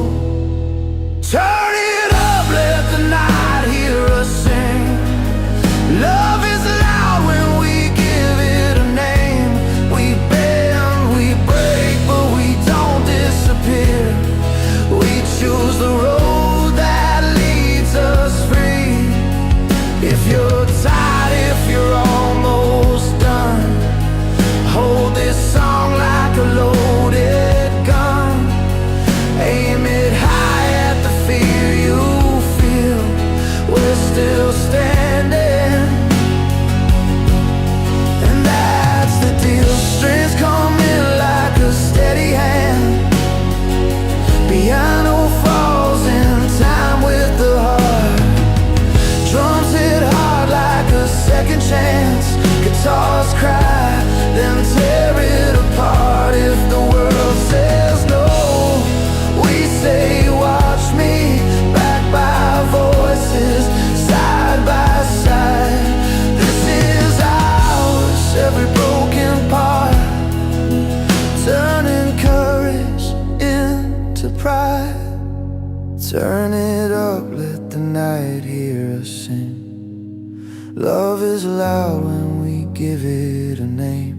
B: Turn it up, let the night hear us sing. Love is loud when we give it a name. We bend, we break, but we don't disappear. We choose the road that leads us free. If you're tired, if you're almost done, hold this song like a loaded gun. Aim it high at the fear you feel. We're still standing, and that's the deal. Strings come in like a steady hand. Piano falls in time with the heart. Drums hit hard like a second chance. Guitars cry, then tear it apart. If the world says no, we say watch me, backed by voices, side by side. This is ours, every broken part, turning courage into pride. Turn it up, let the night hear us sing. Love is loud when we give it a name.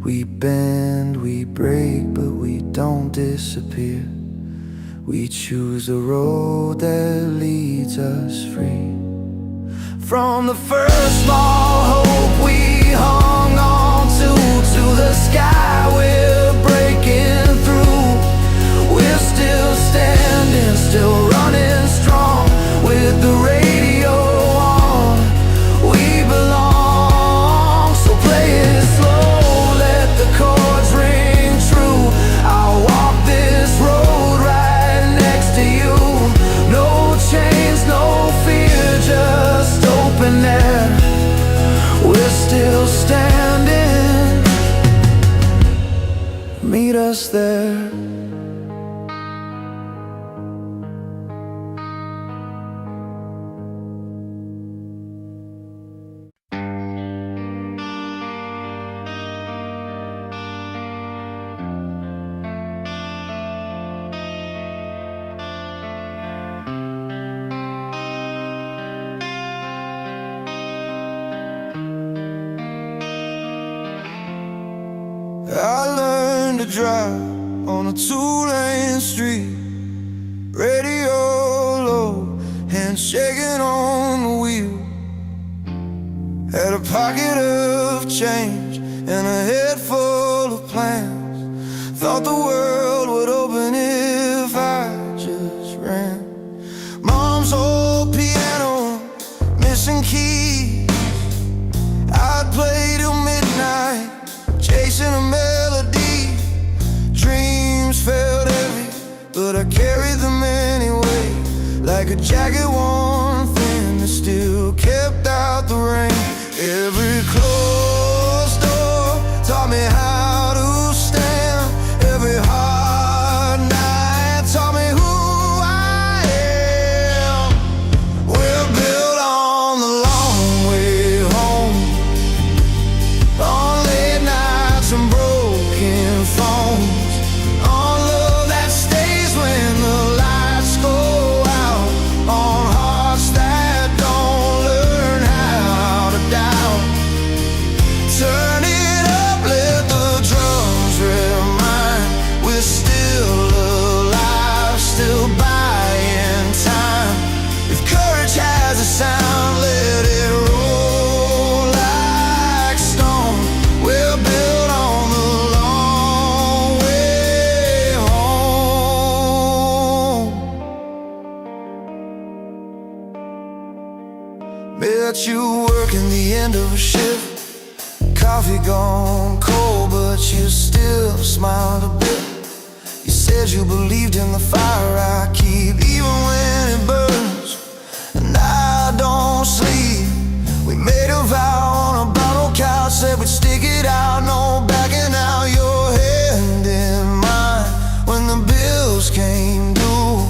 B: We bend, we break, but we don't disappear. We choose the road that leads us free. From the first small hope we hung on to the sky we're breaking through. We're still standing, still running strong, with the radio on. We belong, so play it slow, let the chords ring true. I'll walk this road right next to you. No chains, no fear, just open air. We're still standing, meet us there. drive on a two-lane street, radio low, hands shaking on the wheel. Had a pocket of change and a head full of plans. Thought the world would open if I just ran. Mom's old piano, missing keys. I'd play till midnight, chasing a melody. Dreams felt heavy, but I carried them anyway. Like a jacket worn thin that still kept out the rain. Every closed door taught me how to stand. Every hard night taught me who I am. We're built on the long way home, on late nights and broken phones, on love that stays when the lights go out, on hearts that don't learn how to doubt. Turn it up, let the drums remind we're still alive, still buying time. If courage has a sound, let it roll like stone. We're built on the long way home. Bet you working the end of a shift, coffee gone cold, but you still smiled a bit. You said you believed in the fire I keep, even when it burns, and I don't sleep. We made a vow on a bottle couch, said we'd stick it out, no backing out. Your hand in mine when the bills came due.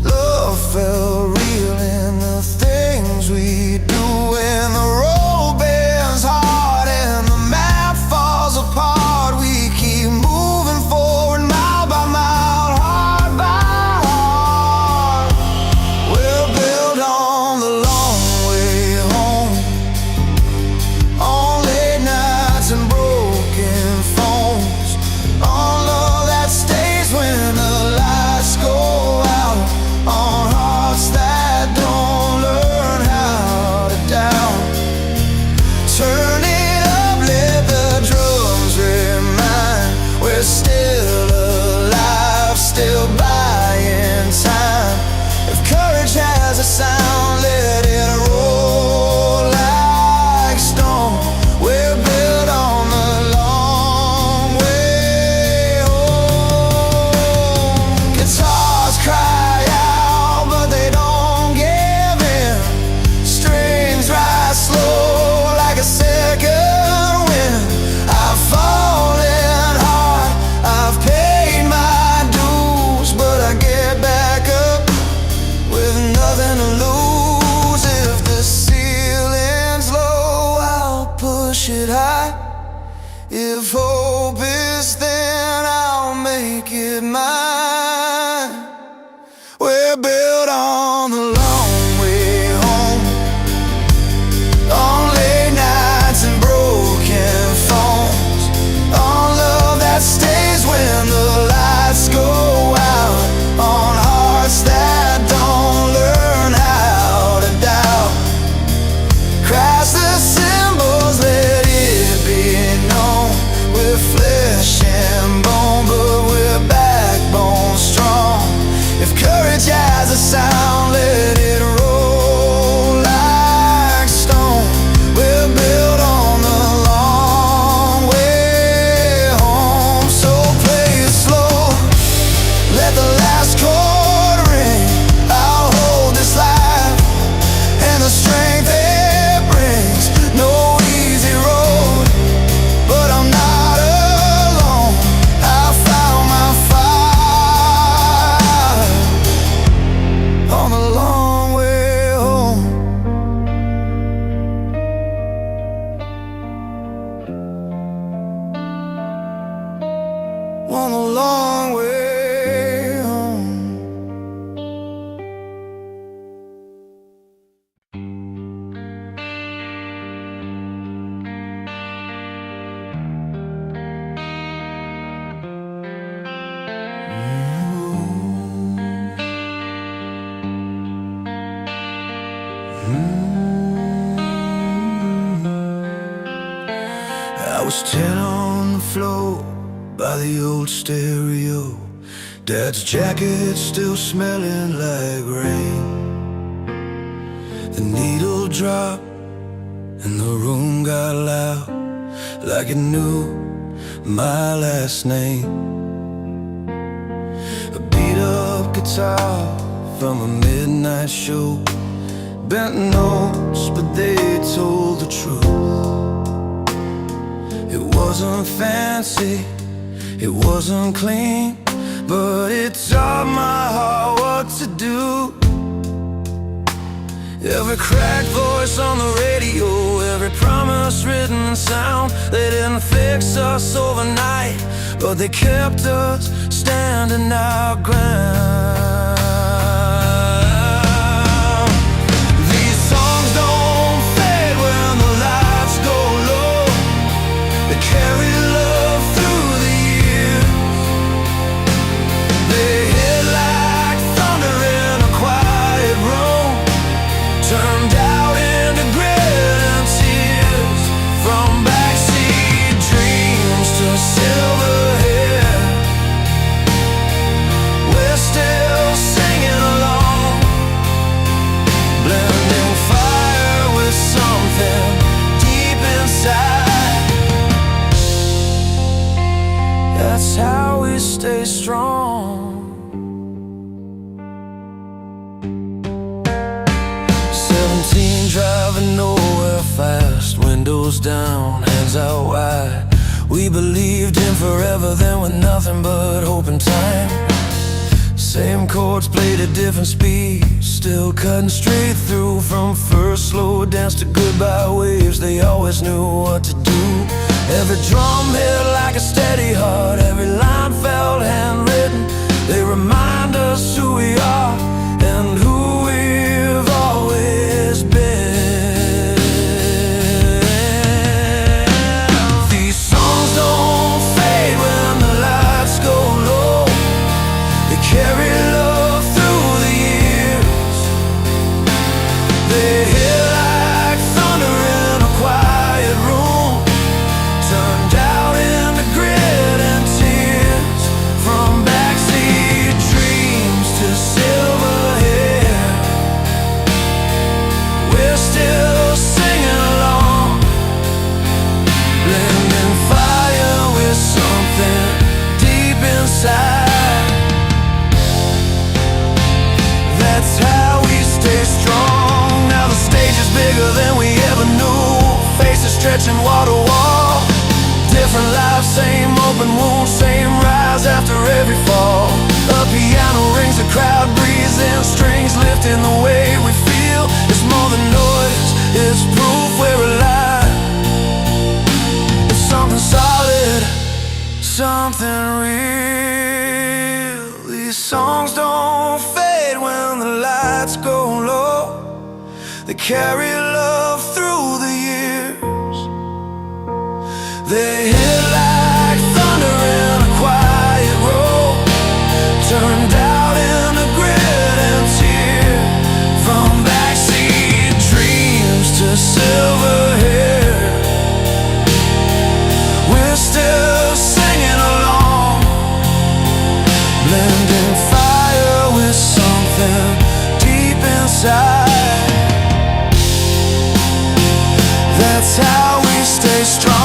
B: Love felt real in the things we do. When the road bends hard and the map falls apart, we keep moving forward, mile by mile, heart by heart. We're built on the long way home, on late nights and broken phones, on love that stays when the lights go out, on hearts that don't learn how to doubt. Turn it up, let the drums remind we're still alive, still buying time. If courage has a sound, let it roll like stone. We're built on the long way home. Guitars cry out, but they don't give in. Strings rise slow like a second wind. I've fallen hard, I've paid my dues, but I get back up with nothing to lose. If the ceiling's low, I'll push it high. If hope is thin, I'll make it mine. We're built on the long way home, on late nights and broken phones, on love that stays when the lights go out, on hearts that don't learn how to doubt. Crash the cymbals, let it be known we're flesh and bone, but we're backbone strong. If courage has a sound, was 10 on the floor by the old stereo. Dad's jacket still smelling like rain. The needle dropped and the room got loud, like it knew my last name. A beat-up guitar from a midnight show, bent notes, but they told the truth. It wasn't fancy, it wasn't clean, but it taught my heart what to do. Every cracked voice on the radio, every promise written in sound, they didn't fix us overnight, but they kept us standing our ground. These songs don't fade when the lights go low. They carry love through the years. They hit like thunder in a quiet room, turned out into grit and tears. From backseat dreams to silver hair, we're still singing along, blending fire with something deep inside. That's how we stay strong. 17, driving nowhere fast, windows down, hands out wide. We believed in forever, then with nothing but hope and time. Same chords played at different speeds, still cutting straight through. From first slow dance to goodbye waves, they always knew what to do. Every drum hit like a steady heart, every line felt handwritten. They remind us who we are and who we've always been. These songs don't fade when the lights go low. They carry love through the years. They hit like thunder in a quiet room, turned out into grit and tears. From backseat dreams to silver hair, we're still singing along, blending fire with something deep inside. That's how we stay strong. Now the stage is bigger than we ever knew, faces stretching wall to wall. Different lives, same open wounds, same rise after every fall. A piano rings, a crowd breathes in, strings lifting the way we feel. It's more than noise, it's proof we're alive. It's something solid, something real. These songs don't fade when the lights go low. They carry love through the years. They hit like thunder in a quiet road, turned out into grit and tears. From backseat dreams to silver hair, we're still singing along, blending fire with something deep inside. That's how we stay strong.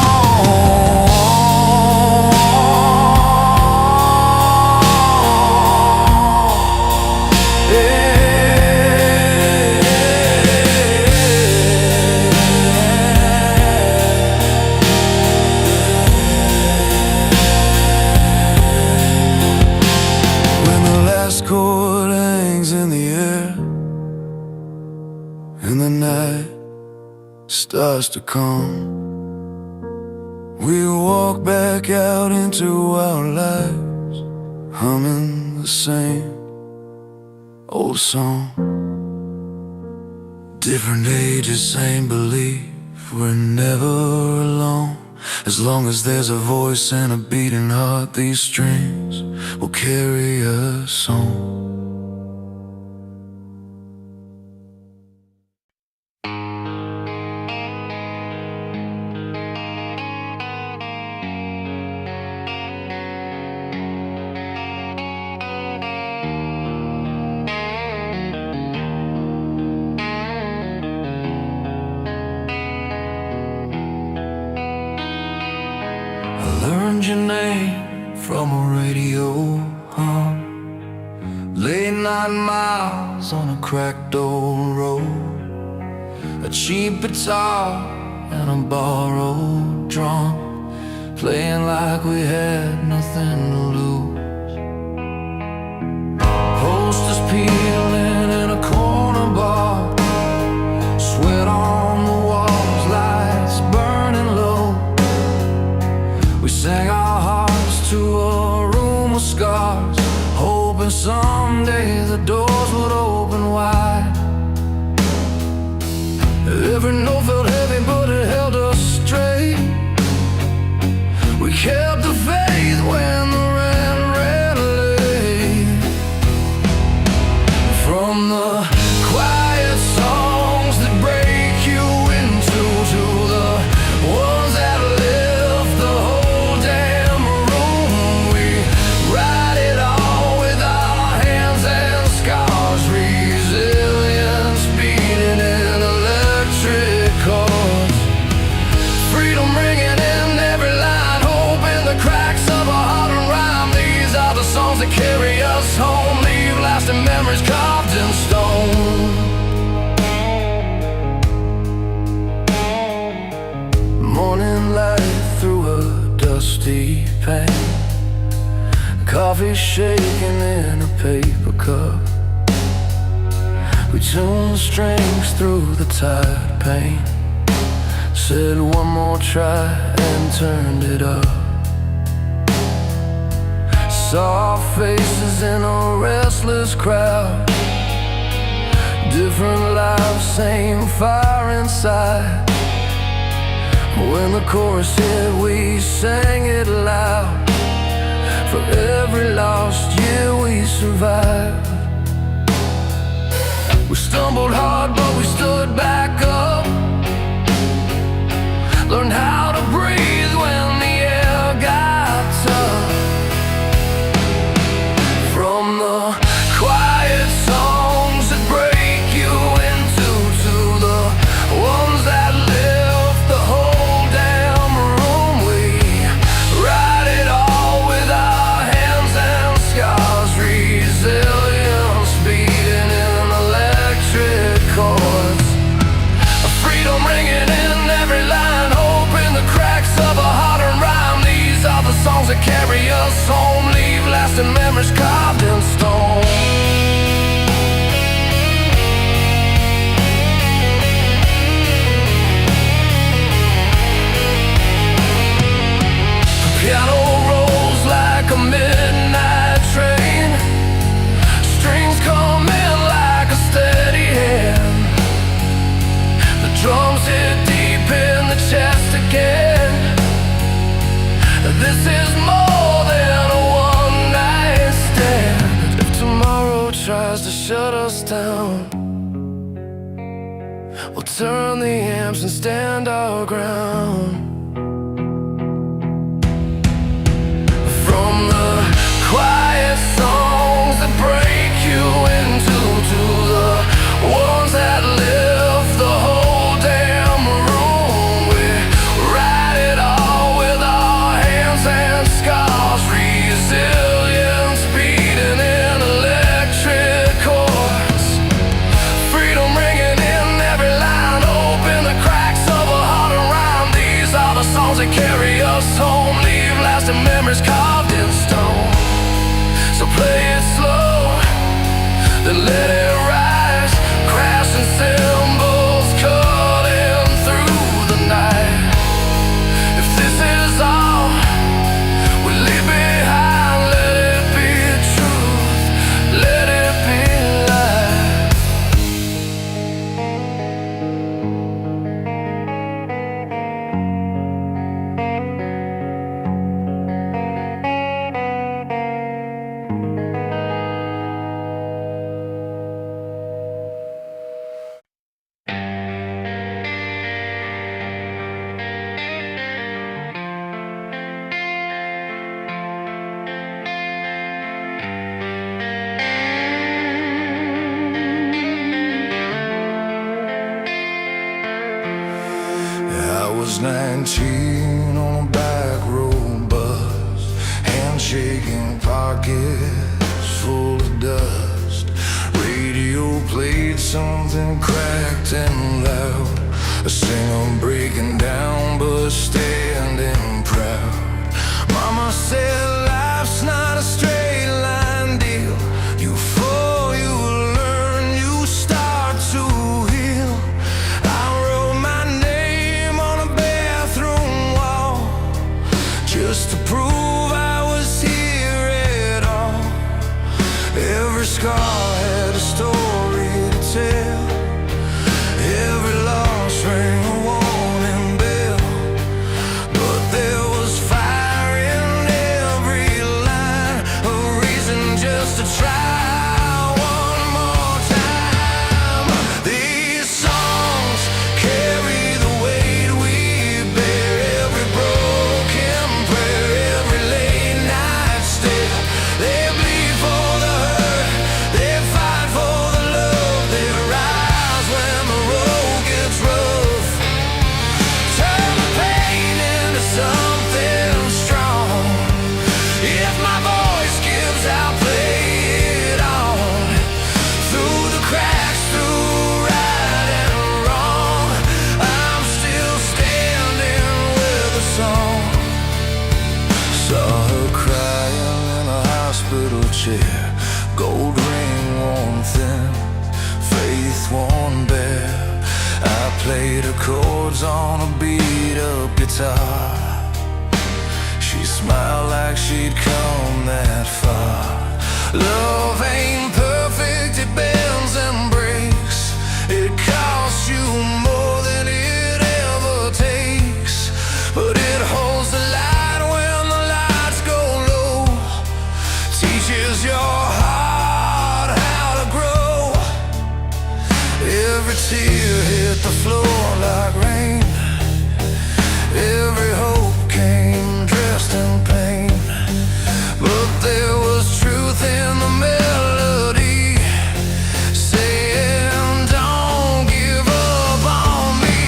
B: When the last chord hangs in the air and the night starts to come, we walk back out into our lives, humming the same old song. Different ages, same belief, we're never alone. As long as there's a voice and a beating heart, these strings will carry us on. your name from a radio hum. Late night miles on a cracked old road, a cheap guitar and a borrowed drum, playing like we had nothing to lose. Posters peeling in a corner bar, sweat on the walls, lights burning low. We sang our hearts to a room of scars, hoping someday the doors would open wide. Every note felt heavy, but it held us straight. We kept the faith when the rain ran late. From the quiet songs that break you into, to the ones that lift the whole damn room, we write it all with our hands and scars. Resilience beating in electric chords, freedom ringing in every line, hope in the cracks of a heart and rhyme. These are the songs that carry us home, leave lasting memories carved in stone. Morning light through a dusty pane, coffee shaking in a paper cup. We tuned the strings through the tired pain, said one more try and turned it up. Saw faces in a restless crowd, different lives, same fire inside. When the chorus hit, we sang it loud. For every lost year we survived. We stumbled hard, but we stood back up, learned how to breathe when the air got tough. From the quiet songs that break you into, to the ones that lift the whole damn room, we write it all with our hands and scars. Resilience beating in electric chords, a freedom ringing in every line, hope in the cracks of a heart and rhyme. These are the songs that carry us home, leave lasting memories carved in stone. The piano rolls like a midnight train, strings come in like a steady hand. The drums hit deep in the chest again. This is more than a one-night stand. If tomorrow tries to shut us down, we'll turn the amps and stand our ground. From the quiet songs that break you into, to the ones that lift the whole damn room, we write it all with our hands and scars. Resilience beating in electric chords, freedom ringing in every line, hope in the cracks of a heart and rhyme. These are the songs that carry us home, leave lasting memories carved in stone. So play it slow, then let it rise, crashing cymbals cutting through the night. If this is all we leave behind, let it be truth, let it be light. I was 19 on a back road bus, shaking pockets full of dust. Radio played something cracked and loud, a singer breaking down but standing proud. Mama said life's not a straight line deal. You fall, you learn, you start to heal. I wrote my name on a bathroom wall just to prove I was here at all. Every scar had a story to tell. Every loss rang a warning bell. But there was fire in every line, a reason just to try one more time. These songs carry the weight we bear. Every broken prayer, every late night stare. They bleed for the hurt, they fight for the love. They rise when the road gets rough. Turn the pain into something strong. If my voice gives out, play it on. Through the cracks, through right and wrong, I'm still standing with a song. Saw her crying in a hospital chair, gold ring worn thin, faith worn bare. I played her chords on a beat-up guitar. She smiled like she'd come that far. Love ain't perfect, it bends and breaks. It costs you more than it ever takes, but it holds the light when the lights go low. Teaches your heart how to grow. Every tear hit the floor like rain. Every hope came dressed in pain. But there was truth in the melody, saying don't give up on me.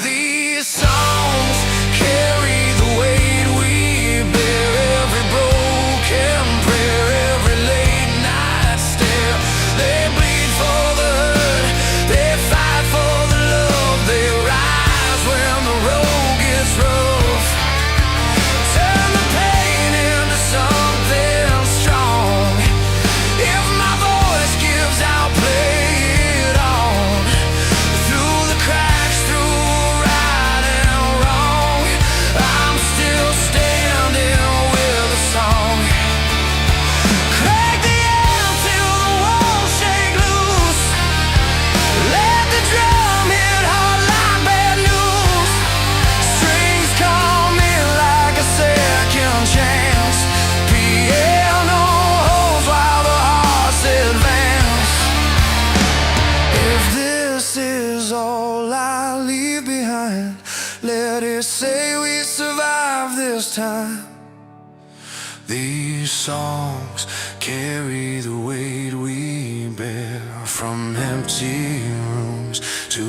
B: These songs carry the weight we bear. Every broken prayer, every late night stare. They bleed for the hurt, they fight for the love. They rise when the road gets rough. Turn the pain into something strong. If my voice gives out, play it on. Through the cracks, through right and wrong, I'm still standing with a song. Crack the air till the walls shake loose. Let the drum hit hard like bad news. Strings call me like a second chance. Piano holds while the hearts advance. If this is all I leave behind, let it say we survived this time. These songs carry the weight we bear, from empty rooms to